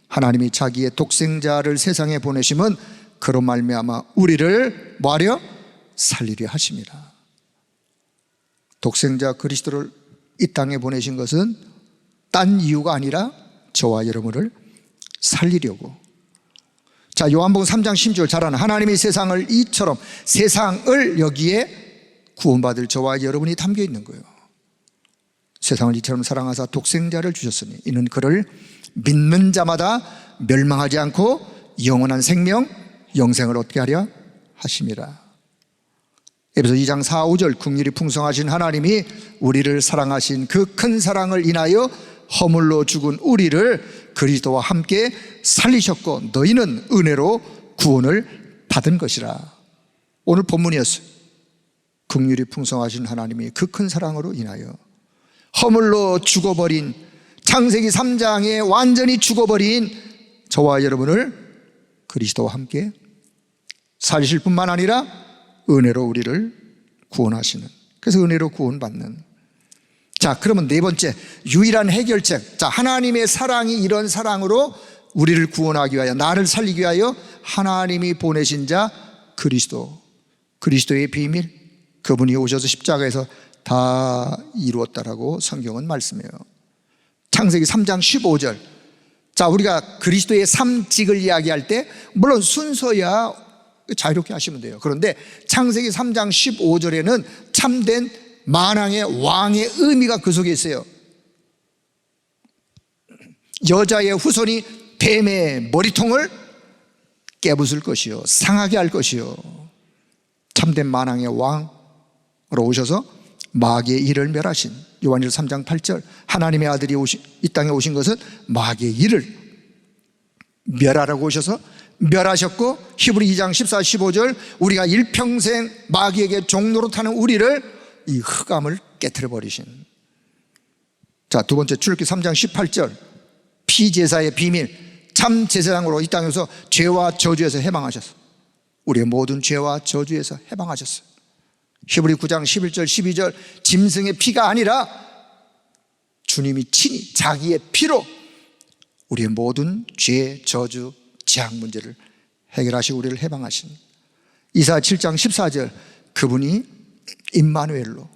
하나님이 자기의 독생자를 세상에 보내심은 그로 말미암아 우리를 뭐하려? 살리려 하심이라. 독생자 그리스도를 이 땅에 보내신 것은 딴 이유가 아니라 저와 여러분을 살리려고. 자, 요한복음 3장 16절 잘 아는 하나님이 세상을 이처럼 세상을 여기에 구원받을 저와 여러분이 담겨 있는 거예요. 세상을 이처럼 사랑하사 독생자를 주셨으니 이는 그를 믿는 자마다 멸망하지 않고 영원한 생명 영생을 얻게 하려 하심이라. 에베소 2장 4, 5절 긍휼이 풍성하신 하나님이 우리를 사랑하신 그 큰 사랑을 인하여 허물로 죽은 우리를 그리스도와 함께 살리셨고 너희는 은혜로 구원을 받은 것이라. 오늘 본문이었어요. 긍휼이 풍성하신 하나님이 그 큰 사랑으로 인하여 허물로 죽어버린, 창세기 3장에 완전히 죽어버린 저와 여러분을 그리스도와 함께 살리실 뿐만 아니라 은혜로 우리를 구원하시는, 그래서 은혜로 구원받는. 자, 그러면 네 번째 유일한 해결책. 자, 하나님의 사랑이 이런 사랑으로 우리를 구원하기 위하여, 나를 살리기 위하여 하나님이 보내신 자 그리스도, 그리스도의 비밀, 그분이 오셔서 십자가에서 다 이루었다라고 성경은 말씀해요. 창세기 3장 15절. 자, 우리가 그리스도의 삼직을 이야기할 때 물론 순서야 자유롭게 하시면 돼요. 그런데 창세기 3장 15절에는 참된 만왕의 왕의 의미가 그 속에 있어요. 여자의 후손이 뱀의 머리통을 깨부술 것이요 상하게 할 것이요. 참된 만왕의 왕으로 오셔서 마귀의 일을 멸하신, 요한일서 3장 8절 하나님의 아들이 이 땅에 오신 것은 마귀의 일을 멸하라고 오셔서 멸하셨고, 히브리 2장 14, 15절 우리가 일평생 마귀에게 종노릇하는 우리를 이 흑암을 깨트려 버리신. 자, 두 번째 출애굽기 3장 18절 피제사의 비밀, 참 제사장으로 이 땅에서 죄와 저주에서 해방하셨어. 우리의 모든 죄와 저주에서 해방하셨어요. 히브리 9장 11절 12절 짐승의 피가 아니라 주님이 친히 자기의 피로 우리의 모든 죄, 저주, 재앙 문제를 해결하시고 우리를 해방하신. 이사야 7장 14절 그분이 임마누엘로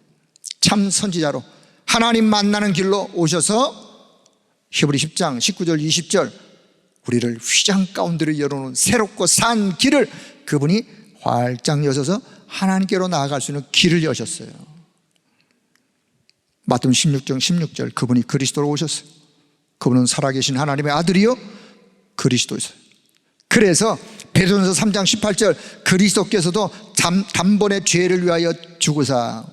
참 선지자로 하나님 만나는 길로 오셔서 히브리 10장 19절 20절 우리를 휘장 가운데로 열어놓은 새롭고 산 길을 그분이 활짝 여셔서 하나님께로 나아갈 수 있는 길을 여셨어요. 마태복음 16장 16절 그분이 그리스도로 오셨어요. 그분은 살아계신 하나님의 아들이요 그리스도였어요. 그래서 베드로전서 3장 18절 그리스도께서도 단번에 죄를 위하여 죽으사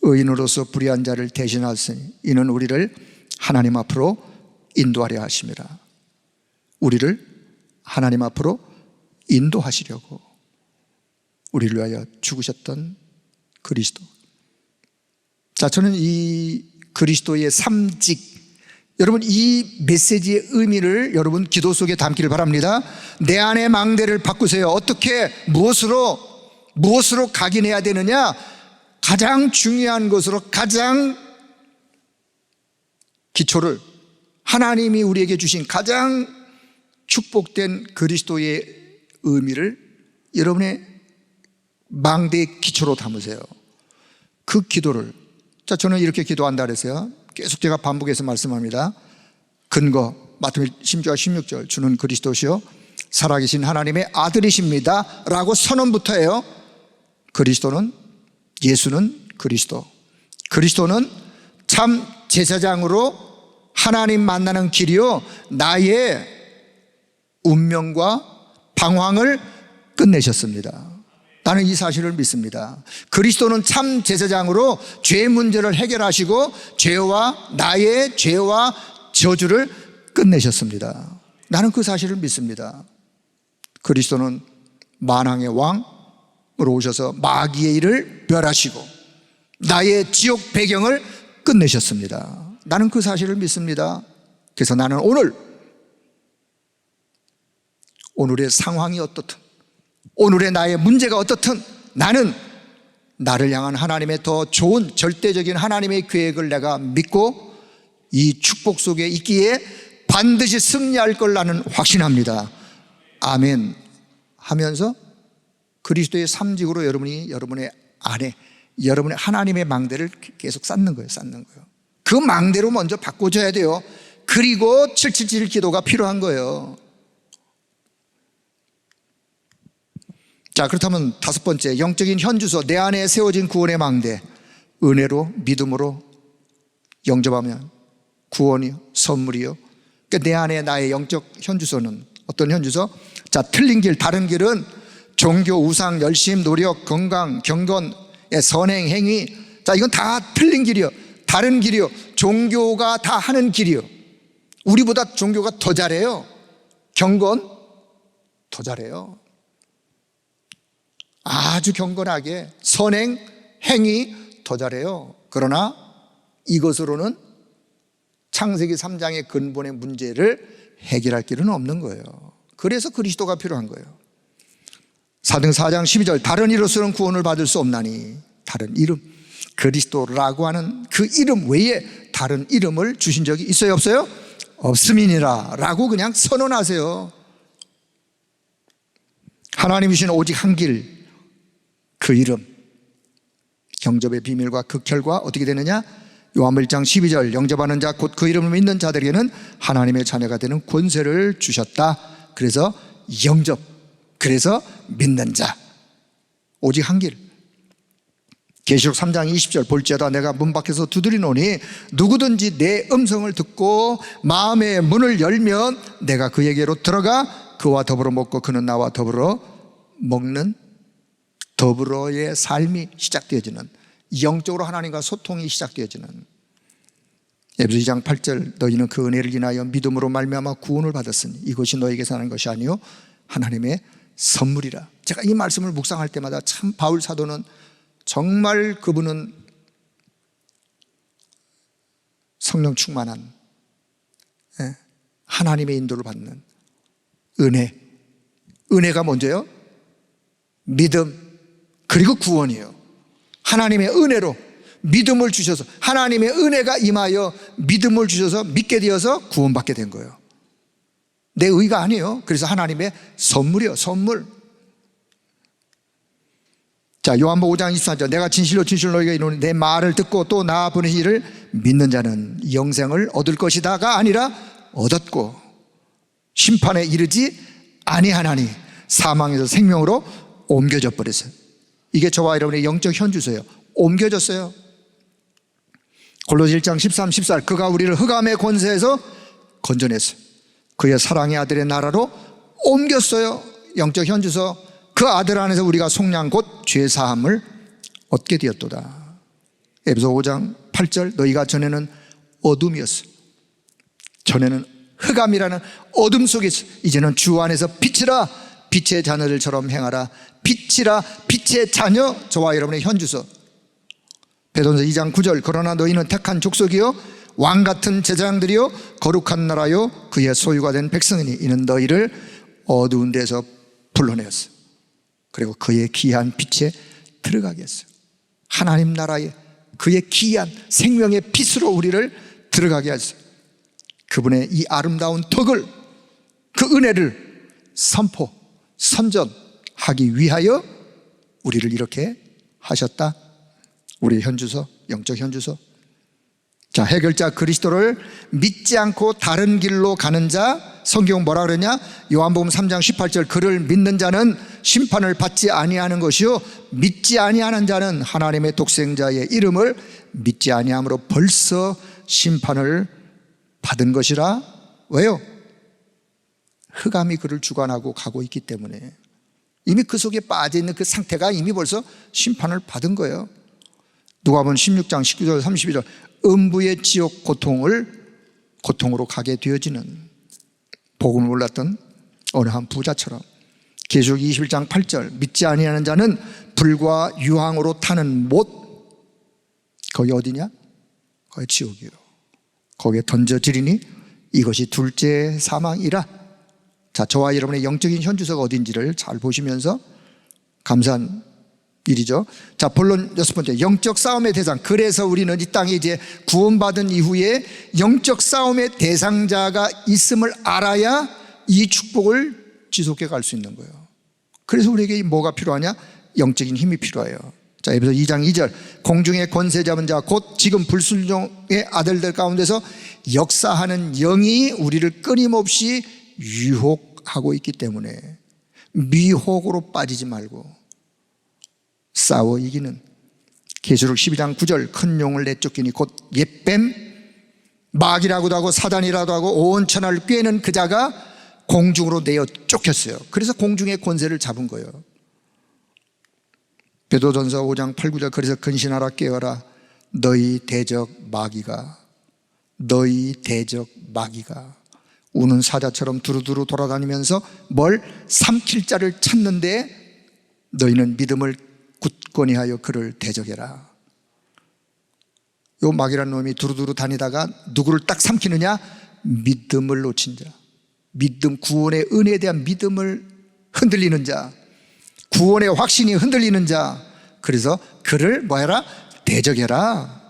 의인으로서 불의한 자를 대신하시니 이는 우리를 하나님 앞으로 인도하려 하심이라. 우리를 하나님 앞으로 인도하시려고 우리를 위하여 죽으셨던 그리스도. 자, 저는 이 그리스도의 삼직, 여러분 이 메시지의 의미를 여러분 기도 속에 담기를 바랍니다. 내 안의 망대를 바꾸세요. 어떻게, 무엇으로 각인해야 되느냐? 가장 중요한 것으로 가장 기초를, 하나님이 우리에게 주신 가장 축복된 그리스도의 의미를 여러분의 망대의 기초로 담으세요. 그 기도를, 자, 저는 이렇게 기도한다 그랬어요. 계속 제가 반복해서 말씀합니다. 근거, 마태복음 10장 16절 주는 그리스도시요 살아계신 하나님의 아들이십니다 라고 선언부터 해요. 그리스도는, 예수는 그리스도, 그리스도는 참 제사장으로 하나님 만나는 길이요 나의 운명과 방황을 끝내셨습니다. 나는 이 사실을 믿습니다. 그리스도는 참 제사장으로 죄 문제를 해결하시고 죄와 나의 죄와 저주를 끝내셨습니다. 나는 그 사실을 믿습니다. 그리스도는 만왕의 왕으로 오셔서 마귀의 일을 멸하시고 나의 지옥 배경을 끝내셨습니다. 나는 그 사실을 믿습니다. 그래서 나는 오늘의 상황이 어떻든, 오늘의 나의 문제가 어떻든 나는 나를 향한 하나님의 더 좋은 절대적인 하나님의 계획을 내가 믿고 이 축복 속에 있기에 반드시 승리할 걸 나는 확신합니다. 아멘 하면서 그리스도의 삼직으로 여러분이 여러분의 안에 여러분의 하나님의 망대를 계속 쌓는 거예요. 쌓는 거예요. 그 망대로 먼저 바꿔줘야 돼요. 그리고 777 기도가 필요한 거예요. 자, 그렇다면 다섯 번째, 영적인 현주소, 내 안에 세워진 구원의 망대. 은혜로 믿음으로 영접하면 구원이요, 선물이요. 그러니까 내 안에 나의 영적 현주소는 어떤 현주소? 자, 틀린 길, 다른 길은 종교, 우상, 열심, 노력, 건강, 경건, 선행, 행위. 자, 이건 다 틀린 길이요, 다른 길이요, 종교가 다 하는 길이요. 우리보다 종교가 더 잘해요. 경건 더 잘해요. 아주 경건하게 선행, 행위 더 잘해요. 그러나 이것으로는 창세기 3장의 근본의 문제를 해결할 길은 없는 거예요. 그래서 그리스도가 필요한 거예요. 사도행전 4장 12절, 다른 이로서는 구원을 받을 수 없나니, 다른 이름, 그리스도라고 하는 그 이름 외에 다른 이름을 주신 적이 있어요, 없어요? 없음이니라 라고 그냥 선언하세요. 하나님이 주신 오직 한 길, 그 이름, 영접의 비밀과 그 결과 어떻게 되느냐? 요한복음 1장 12절, 영접하는 자 곧 그 이름을 믿는 자들에게는 하나님의 자녀가 되는 권세를 주셨다. 그래서 영접, 그래서 믿는 자, 오직 한 길. 계시록 3장 20절, 볼지어다 내가 문 밖에서 두드리노니 누구든지 내 음성을 듣고 마음의 문을 열면 내가 그에게로 들어가 그와 더불어 먹고 그는 나와 더불어 먹는, 더불어의 삶이 시작되어지는, 영적으로 하나님과 소통이 시작되어지는. 에베소 2장 8절, 너희는 그 은혜를 인하여 믿음으로 말미암아 구원을 받았으니 이것이 너에게서 하는 것이 아니요 하나님의 선물이라. 제가 이 말씀을 묵상할 때마다 참 바울 사도는 정말 그분은 성령 충만한, 하나님의 인도를 받는 은혜. 은혜가 먼저요, 믿음, 그리고 구원이에요. 하나님의 은혜로 믿음을 주셔서, 하나님의 은혜가 임하여 믿음을 주셔서 믿게 되어서 구원받게 된 거예요. 내 의가 아니에요. 그래서 하나님의 선물이요, 선물. 자, 요한복음 5장 24절, 내가 진실로 진실로 너희에게 이르노니 내 말을 듣고 또 나 보내신 이를 믿는 자는 영생을 얻을 것이다가 아니라 얻었고 심판에 이르지 아니하나니 사망에서 생명으로 옮겨져 버렸어요. 이게 저와 여러분의 영적 현주소예요. 옮겨졌어요. 골로새 1장 13, 14, 그가 우리를 흑암의 권세에서 건져냈어요. 그의 사랑의 아들의 나라로 옮겼어요. 영적 현주소. 그 아들 안에서 우리가 속량 곧 죄사함을 얻게 되었도다. 에베소 5장 8절, 너희가 전에는 어둠이었어. 전에는 흑암이라는 어둠 속에 있어. 이제는 주 안에서 빛이라, 빛의 자녀들처럼 행하라. 빛이라, 빛의 자녀, 저와 여러분의 현주소. 베드로전서 2장 9절, 그러나 너희는 택한 족속이요 왕같은 제사장들이요 거룩한 나라요 그의 소유가 된 백성이니 이는 너희를 어두운 데서 불러내었어. 그리고 그의 귀한 빛에 들어가게 했어요. 하나님 나라에 그의 귀한 생명의 빛으로 우리를 들어가게 하셨어요. 그분의 이 아름다운 덕을, 그 은혜를 선포, 선전하기 위하여 우리를 이렇게 하셨다. 우리의 현주소, 영적 현주소. 자, 해결자 그리스도를 믿지 않고 다른 길로 가는 자, 성경 뭐라 그러냐? 요한복음 3장 18절, 그를 믿는 자는 심판을 받지 아니하는 것이요 믿지 아니하는 자는 하나님의 독생자의 이름을 믿지 아니함으로 벌써 심판을 받은 것이라. 왜요? 흑암이 그를 주관하고 가고 있기 때문에, 이미 그 속에 빠져 있는 그 상태가 이미 벌써 심판을 받은 거예요. 누가복음 16장 19절 32절, 음부의 지옥 고통으로 가게 되어지는, 복음을 몰랐던 어느 한 부자처럼. 계시록 21장 8절, 믿지 아니하는 자는 불과 유황으로 타는 못, 거기 어디냐? 거기 지옥이요. 거기에 던져지리니 이것이 둘째 사망이라. 자, 저와 여러분의 영적인 현주소가 어딘지를 잘 보시면서 감사한 일이죠. 자, 본론 여섯 번째, 영적 싸움의 대상. 그래서 우리는 이 땅에 이제 구원받은 이후에 영적 싸움의 대상자가 있음을 알아야 이 축복을 지속해 갈 수 있는 거예요. 그래서 우리에게 뭐가 필요하냐? 영적인 힘이 필요해요. 자, 에베소 2장 2절, 공중의 권세 잡은 자 곧 지금 불순종의 아들들 가운데서 역사하는 영이 우리를 끊임없이 유혹하고 있기 때문에 미혹으로 빠지지 말고 싸워 이기는, 계시록 12장 9절, 큰 용을 내쫓기니 곧 옛뱀, 마귀라고도 하고 사단이라도 하고 온 천하를 꿰는 그 자가 공중으로 내어 쫓겼어요. 그래서 공중의 권세를 잡은 거예요. 베드로전서 5장 8, 9절, 그래서 근신하라 깨어라 너희 대적 마귀가 우는 사자처럼 두루두루 돌아다니면서 뭘 삼킬 자를 찾는데 너희는 믿음을 굳건히 하여 그를 대적해라. 요 마귀라는 놈이 두루두루 다니다가 누구를 딱 삼키느냐? 믿음을 놓친 자, 믿음, 구원의 은혜에 대한 믿음을 흔들리는 자, 구원의 확신이 흔들리는 자, 그래서 그를 뭐해라? 대적해라.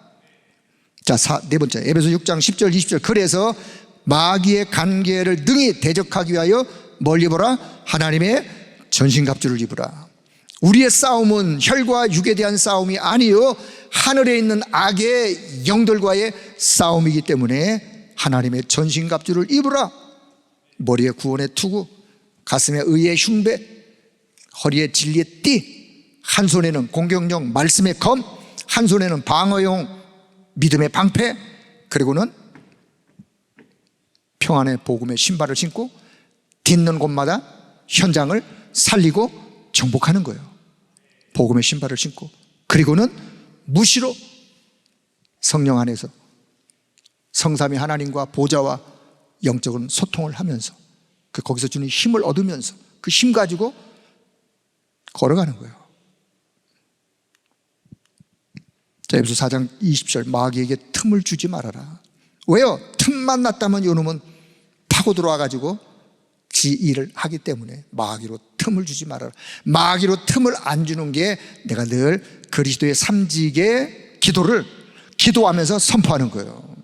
자, 네 번째, 에베소 6장 10절 20절, 그래서 마귀의 간계를 능히 대적하기 위하여 뭘 입어라? 하나님의 전신갑주를 입으라. 우리의 싸움은 혈과 육에 대한 싸움이 아니요 하늘에 있는 악의 영들과의 싸움이기 때문에 하나님의 전신갑주를 입으라. 머리에 구원의 투구, 가슴에 의의 흉배, 허리에 진리의 띠, 한 손에는 공격용 말씀의 검, 한 손에는 방어용 믿음의 방패, 그리고는 평안의 복음의 신발을 신고 딛는 곳마다 현장을 살리고 정복하는 거예요. 복음의 신발을 신고, 그리고는 무시로 성령 안에서 성삼위 하나님과 보좌와 영적인 소통을 하면서 거기서 주는 힘을 얻으면서 그 힘 가지고 걸어가는 거예요. 자, 에베소 4장 20절, 마귀에게 틈을 주지 말아라. 왜요? 틈만 났다면 이놈은 파고 들어와 가지고 지 일을 하기 때문에 마귀로 틈을 주지 말아라. 마귀로 틈을 안 주는 게 내가 늘 그리스도의 삼직의 기도를 기도하면서 선포하는 거예요.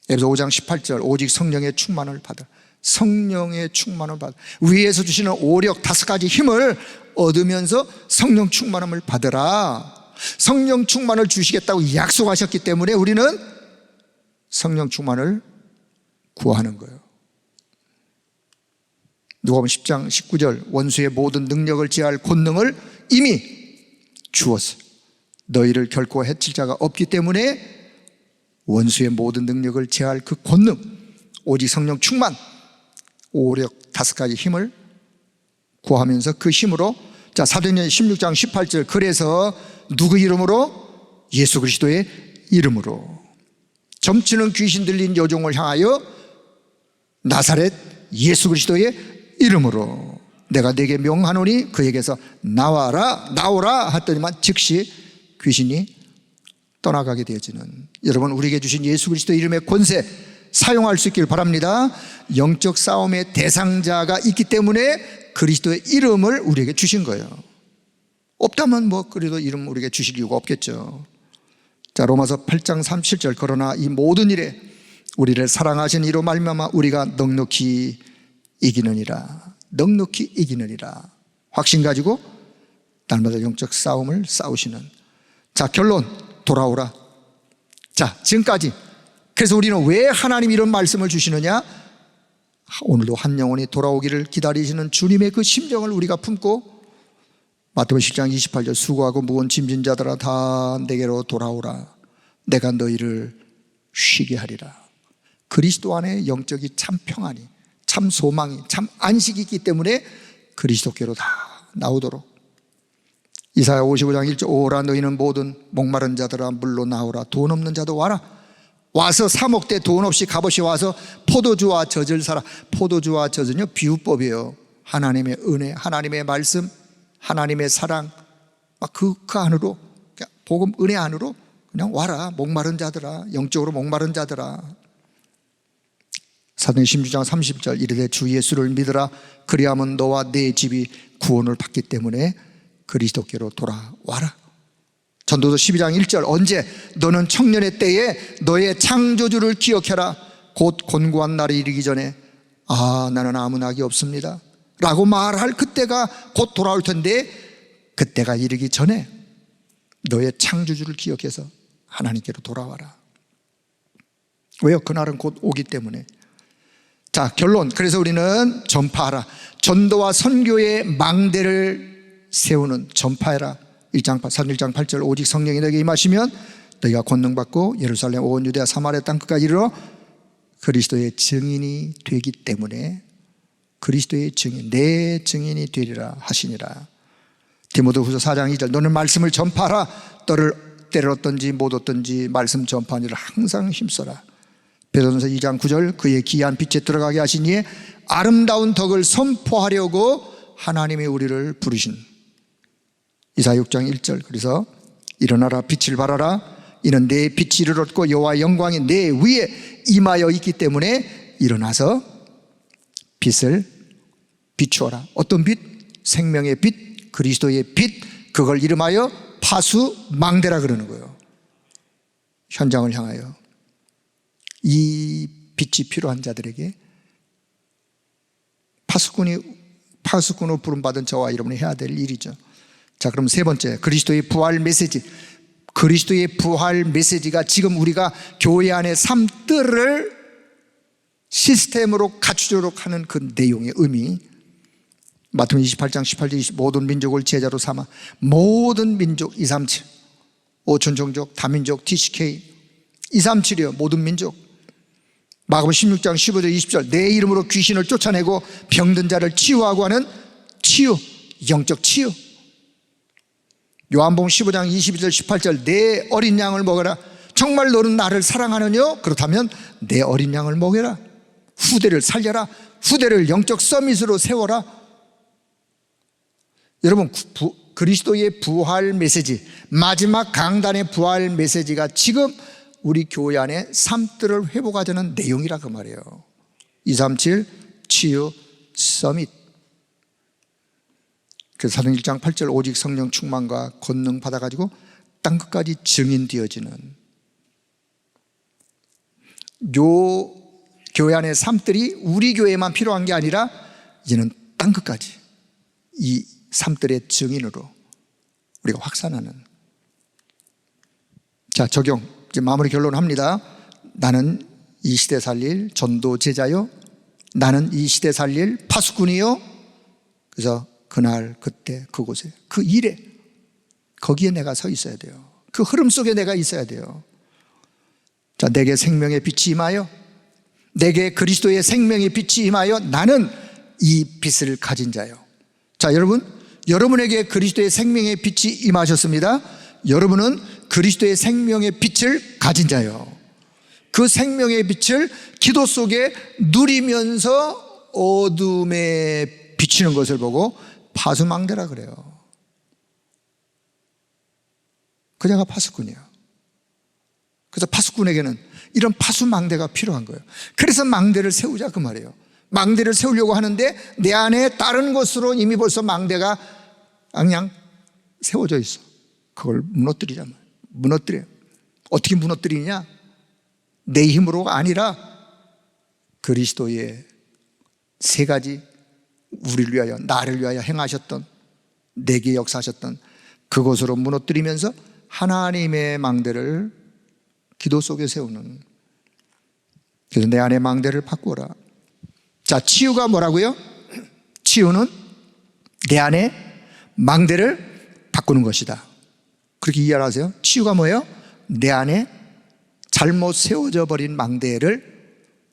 에베소 5장 18절, 오직 성령의 충만을 받아. 성령의 충만을 받아. 위에서 주시는 오력 5가지 힘을 얻으면서 성령 충만함을 받으라. 성령 충만을 주시겠다고 약속하셨기 때문에 우리는 성령 충만을 구하는 거예요. 누가복음 10장 19절, 원수의 모든 능력을 제할 권능을 이미 주었어요. 너희를 결코 해칠 자가 없기 때문에 원수의 모든 능력을 제할 그 권능, 오직 성령 충만, 오력 5가지 힘을 구하면서 그 힘으로, 자, 사도행전 16장 18절, 그래서 누구 이름으로? 예수 그리스도의 이름으로 점치는 귀신 들린 여종을 향하여 나사렛 예수 그리스도의 이름으로 내가 네게 명하노니 그에게서 나오라 했더니만 즉시 귀신이 떠나가게 되어지는, 여러분, 우리에게 주신 예수 그리스도의 이름의 권세 사용할 수 있길 바랍니다. 영적 싸움의 대상자가 있기 때문에 그리스도의 이름을 우리에게 주신 거예요. 없다면 뭐 그래도 이름 우리에게 주실 이유가 없겠죠. 자, 로마서 8장 37절, 그러나 이 모든 일에 우리를 사랑하신 이로 말미암아 우리가 넉넉히 이기느니라. 확신 가지고 날마다 영적 싸움을 싸우시는. 자, 결론, 돌아오라. 자, 지금까지, 그래서 우리는 왜 하나님 이런 말씀을 주시느냐? 오늘도 한 영혼이 돌아오기를 기다리시는 주님의 그 심정을 우리가 품고, 마태복음 10장 28절, 수고하고 무거운 짐진 자들아 다 내게로 돌아오라. 내가 너희를 쉬게 하리라. 그리스도 안에 영적이 참 평안이, 참 소망이, 참 안식이 있기 때문에 그리스도께로 다 나오도록. 이사야 55장 1절, 오라 너희는 모든 목마른 자들아 물로 나오라. 돈 없는 자도 와라. 와서 사 먹되 돈 없이 값없이 와서 포도주와 젖을 사라. 포도주와 젖은요 비유법이에요. 하나님의 은혜, 하나님의 말씀, 하나님의 사랑, 그 안으로, 복음 은혜 안으로 그냥 와라. 목마른 자들아, 영적으로 목마른 자들아. 사도행전 16장 30절, 이르되 주 예수를 믿으라. 그리하면 너와 네 집이 구원을 받기 때문에 그리스도께로 돌아와라. 전도서 12장 1절, 언제? 너는 청년의 때에 너의 창조주를 기억해라. 곧 곤고한 날이 이르기 전에 나는 아무 낙이 없습니다 라고 말할 그때가 곧 돌아올 텐데, 그때가 이르기 전에 너의 창조주를 기억해서 하나님께로 돌아와라. 왜요? 그날은 곧 오기 때문에. 자, 결론. 그래서 우리는 전파하라. 전도와 선교의 망대를 세우는, 전파해라. 1장 8절 오직 성령이 너에게 임하시면 너희가 권능받고 예루살렘 온 유대와 사마리아 땅끝까지 이르러 그리스도의 증인이 되기 때문에, 그리스도의 증인, 내 증인이 되리라 하시니라. 디모데후서 4장 2절 너는 말씀을 전파하라. 때를 얻든지 못 얻든지 말씀 전파하는 일을 항상 힘써라. 베드로전서 2장 9절 그의 기이한 빛에 들어가게 하신 이의 아름다운 덕을 선포하려고 하나님이 우리를 부르신. 이사야 6장 1절 그래서 일어나라 빛을 발하라. 이는 내 빛이 이르렀고 여호와의 영광이 내 위에 임하여 있기 때문에 일어나서 빛을 비추어라. 어떤 빛? 생명의 빛, 그리스도의 빛. 그걸 이름하여 파수망대라 그러는 거예요. 현장을 향하여. 이 빛이 필요한 자들에게 파수꾼으로 부름받은 저와 여러분이 해야 될 일이죠. 자, 그럼 세 번째, 그리스도의 부활 메시지. 그리스도의 부활 메시지가 지금 우리가 교회 안의 삶들을 시스템으로 갖추도록 하는 그 내용의 의미. 마태복음 28장 18절 20 모든 민족을 제자로 삼아 모든 민족 237 오천종족 다민족 TCK 237이요 모든 민족. 마가복음 16장 15절 20절 내 이름으로 귀신을 쫓아내고 병든 자를 치유하고 하는 치유, 영적 치유. 요한복음 15장 22절 18절 내 어린 양을 먹어라. 정말 너는 나를 사랑하느냐? 그렇다면 내 어린 양을 먹여라. 후대를 살려라. 후대를 영적 서밋으로 세워라. 여러분, 그리스도의 부활 메시지, 마지막 강단의 부활 메시지가 지금 우리 교회 안에 삶들을 회복하자는 내용이라 그 말이에요. 237 치유 서밋. 그래서 사도행 1장 8절 오직 성령 충만과 권능 받아가지고 땅끝까지 증인되어지는 요 교회 안의 삶들이 우리 교회에만 필요한 게 아니라 이제는 땅끝까지 이 삶들의 증인으로 우리가 확산하는. 자, 적용. 이제 마무리 결론합니다. 나는 이 시대 살릴 전도 제자요. 나는 이 시대 살릴 파수꾼이요. 그래서 그날 그때 그곳에 그 일에 거기에 내가 서 있어야 돼요. 그 흐름 속에 내가 있어야 돼요. 자, 내게 생명의 빛이 임하여, 내게 그리스도의 생명의 빛이 임하여 나는 이 빛을 가진 자요. 자, 여러분에게 그리스도의 생명의 빛이 임하셨습니다. 여러분은 그리스도의 생명의 빛을 가진 자요. 그 생명의 빛을 기도 속에 누리면서 어둠에 비치는 것을 보고 파수망대라 그래요. 그자가 파수꾼이에요. 그래서 파수꾼에게는 이런 파수망대가 필요한 거예요. 그래서 망대를 세우자 그 말이에요. 망대를 세우려고 하는데 내 안에 다른 것으로 이미 벌써 망대가 그냥 세워져 있어. 그걸 무너뜨리자. 무너뜨려요. 어떻게 무너뜨리냐? 내 힘으로가 아니라 그리스도의 세 가지 우리를 위하여 나를 위하여 행하셨던, 내게 역사하셨던 그것으로 무너뜨리면서 하나님의 망대를 기도 속에 세우는. 그래서 내 안에 망대를 바꾸어라. 자, 치유가 뭐라고요? 치유는 내 안에 망대를 바꾸는 것이다. 그렇게 이해하세요? 치유가 뭐예요? 내 안에 잘못 세워져 버린 망대를,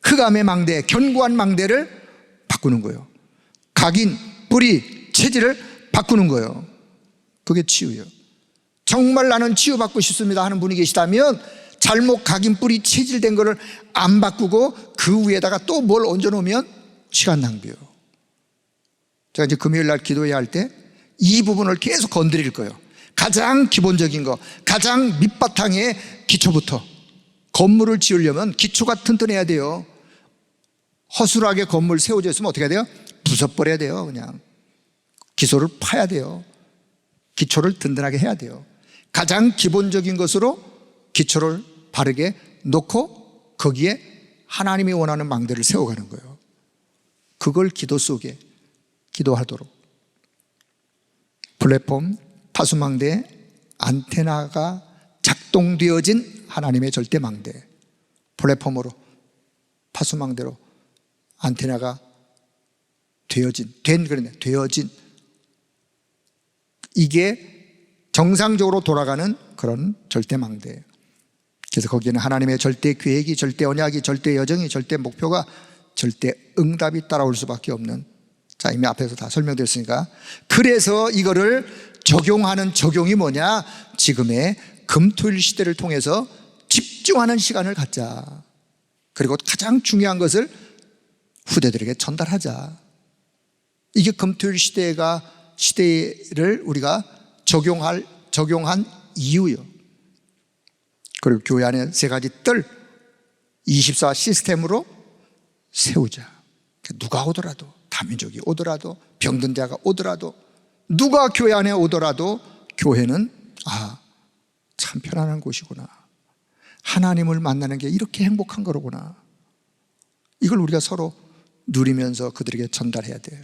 흑암의 망대, 견고한 망대를 바꾸는 거예요. 각인, 뿌리, 체질을 바꾸는 거예요. 그게 치유예요. 정말 나는 치유받고 싶습니다 하는 분이 계시다면 잘못 각인, 뿌리, 체질된 거를 안 바꾸고 그 위에다가 또 뭘 얹어놓으면 시간 낭비예요. 제가 이제 금요일 날 기도해야 할 때 이 부분을 계속 건드릴 거예요. 가장 기본적인 거, 가장 밑바탕의 기초부터. 건물을 지으려면 기초가 튼튼해야 돼요. 허술하게 건물 세워져 있으면 어떻게 해야 돼요? 부숴버려야 돼요. 그냥 기초를 파야 돼요. 기초를 든든하게 해야 돼요. 가장 기본적인 것으로 기초를 바르게 놓고 거기에 하나님이 원하는 망대를 세워가는 거예요. 그걸 기도 속에 기도하도록. 플랫폼, 파수망대, 안테나가 작동되어진 하나님의 절대망대, 플랫폼으로, 파수망대로 안테나가 되어진 이게 정상적으로 돌아가는 그런 절대망대예요. 그래서 거기에는 하나님의 절대 계획이, 절대 언약이, 절대 여정이, 절대 목표가, 절대 응답이 따라올 수밖에 없는, 자, 이미 앞에서 다 설명드렸으니까, 그래서 이거를 적용하는 적용이 뭐냐? 지금의 금토일 시대를 통해서 집중하는 시간을 갖자. 그리고 가장 중요한 것을 후대들에게 전달하자. 이게 금토일 시대를 우리가 적용한 이유요. 그리고 교회 안에 세 가지 뜰, 24 시스템으로 세우자. 누가 오더라도, 다민족이 오더라도, 병든 자가 오더라도, 누가 교회 안에 오더라도 교회는 참 편안한 곳이구나, 하나님을 만나는 게 이렇게 행복한 거로구나, 이걸 우리가 서로 누리면서 그들에게 전달해야 돼.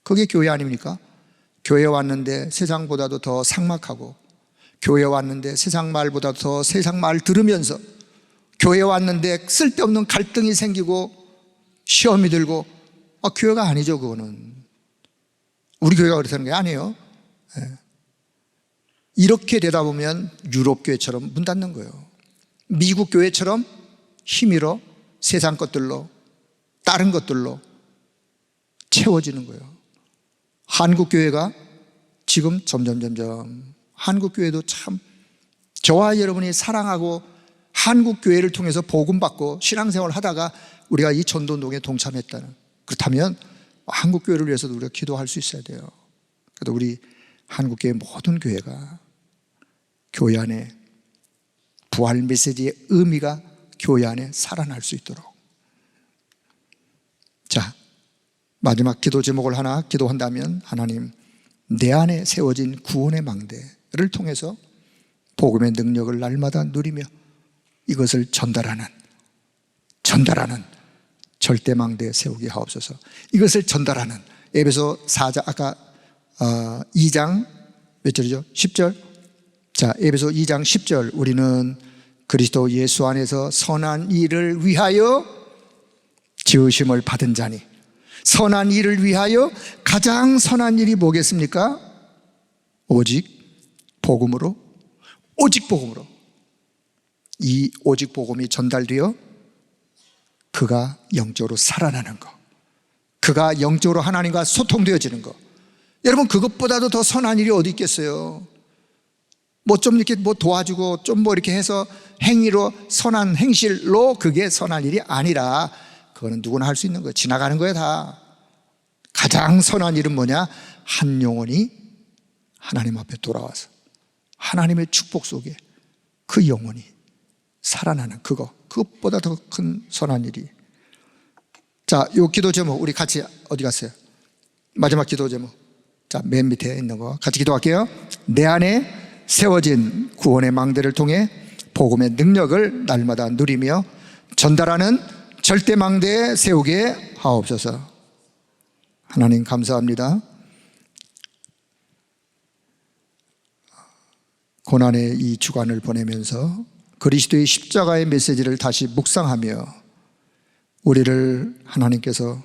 그게 교회 아닙니까? 교회 왔는데 세상보다도 더 삭막하고, 교회 왔는데 세상 말보다 더 세상 말 들으면서, 교회 왔는데 쓸데없는 갈등이 생기고 시험이 들고, 교회가 아니죠. 그거는 우리 교회가 그렇다는 게 아니에요. 이렇게 되다 보면 유럽 교회처럼 문 닫는 거예요. 미국 교회처럼 힘이로 세상 것들로, 다른 것들로 채워지는 거예요. 한국 교회가 지금 점점 한국 교회도 참, 저와 여러분이 사랑하고 한국 교회를 통해서 복음 받고 신앙생활을 하다가 우리가 이 전도운동에 동참했다는, 그렇다면 한국 교회를 위해서도 우리가 기도할 수 있어야 돼요. 그래도 우리 한국 교회 모든 교회가 교회 안에 부활 메시지의 의미가 교회 안에 살아날 수 있도록. 자, 마지막 기도 제목을 하나 기도한다면, 하나님, 내 안에 세워진 구원의 망대를 통해서 복음의 능력을 날마다 누리며 이것을 전달하는 절대망대 세우게 하옵소서. 이것을 전달하는, 에베소 4장, 아까 2장 몇 절이죠? 10절. 자, 에베소 2장 10절. 우리는 그리스도 예수 안에서 선한 일을 위하여 지으심을 받은 자니. 선한 일을 위하여 가장 선한 일이 뭐겠습니까? 오직 복음으로, 이 오직 복음이 전달되어 그가 영적으로 살아나는 거, 그가 영적으로 하나님과 소통되어지는 거. 여러분, 그것보다도 더 선한 일이 어디 있겠어요? 좀 이렇게 도와주고 좀 이렇게 해서 행위로, 선한 행실로 그게 선한 일이 아니라, 그거는 누구나 할 수 있는 거예요. 지나가는 거예요, 다. 가장 선한 일은 뭐냐? 한 영혼이 하나님 앞에 돌아와서 하나님의 축복 속에 그 영혼이 살아나는 그것보다 더 큰 선한 일이. 자, 요 기도 제목 우리 같이 어디 갔어요? 마지막 기도 제목. 자, 맨 밑에 있는 거 같이 기도할게요. 내 안에 세워진 구원의 망대를 통해 복음의 능력을 날마다 누리며 전달하는 절대 망대에 세우게 하옵소서. 하나님 감사합니다. 고난의 이 주간을 보내면서 그리스도의 십자가의 메시지를 다시 묵상하며 우리를 하나님께서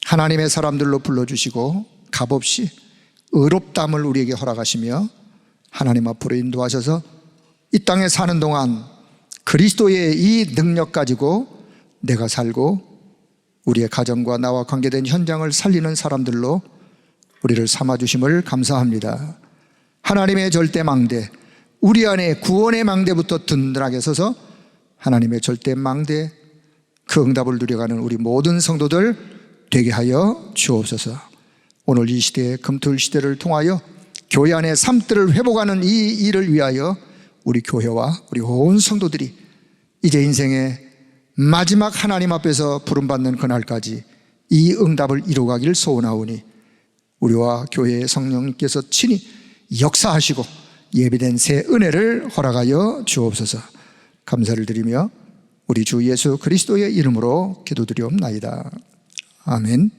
하나님의 사람들로 불러주시고 값없이 의롭다함을 우리에게 허락하시며 하나님 앞으로 인도하셔서 이 땅에 사는 동안 그리스도의 이 능력 가지고 내가 살고 우리의 가정과 나와 관계된 현장을 살리는 사람들로 우리를 삼아주심을 감사합니다. 하나님의 절대 망대, 우리 안에 구원의 망대부터 든든하게 서서 하나님의 절대 망대, 그 응답을 누려가는 우리 모든 성도들 되게 하여 주옵소서. 오늘 이 시대의 금토일 시대를 통하여 교회 안의 삶들을 회복하는 이 일을 위하여 우리 교회와 우리 온 성도들이 이제 인생의 마지막 하나님 앞에서 부름받는 그날까지 이 응답을 이루어가기를 소원하오니 우리와 교회의 성령님께서 친히 역사하시고 예비된 새 은혜를 허락하여 주옵소서. 감사를 드리며 우리 주 예수 그리스도의 이름으로 기도드리옵나이다. 아멘.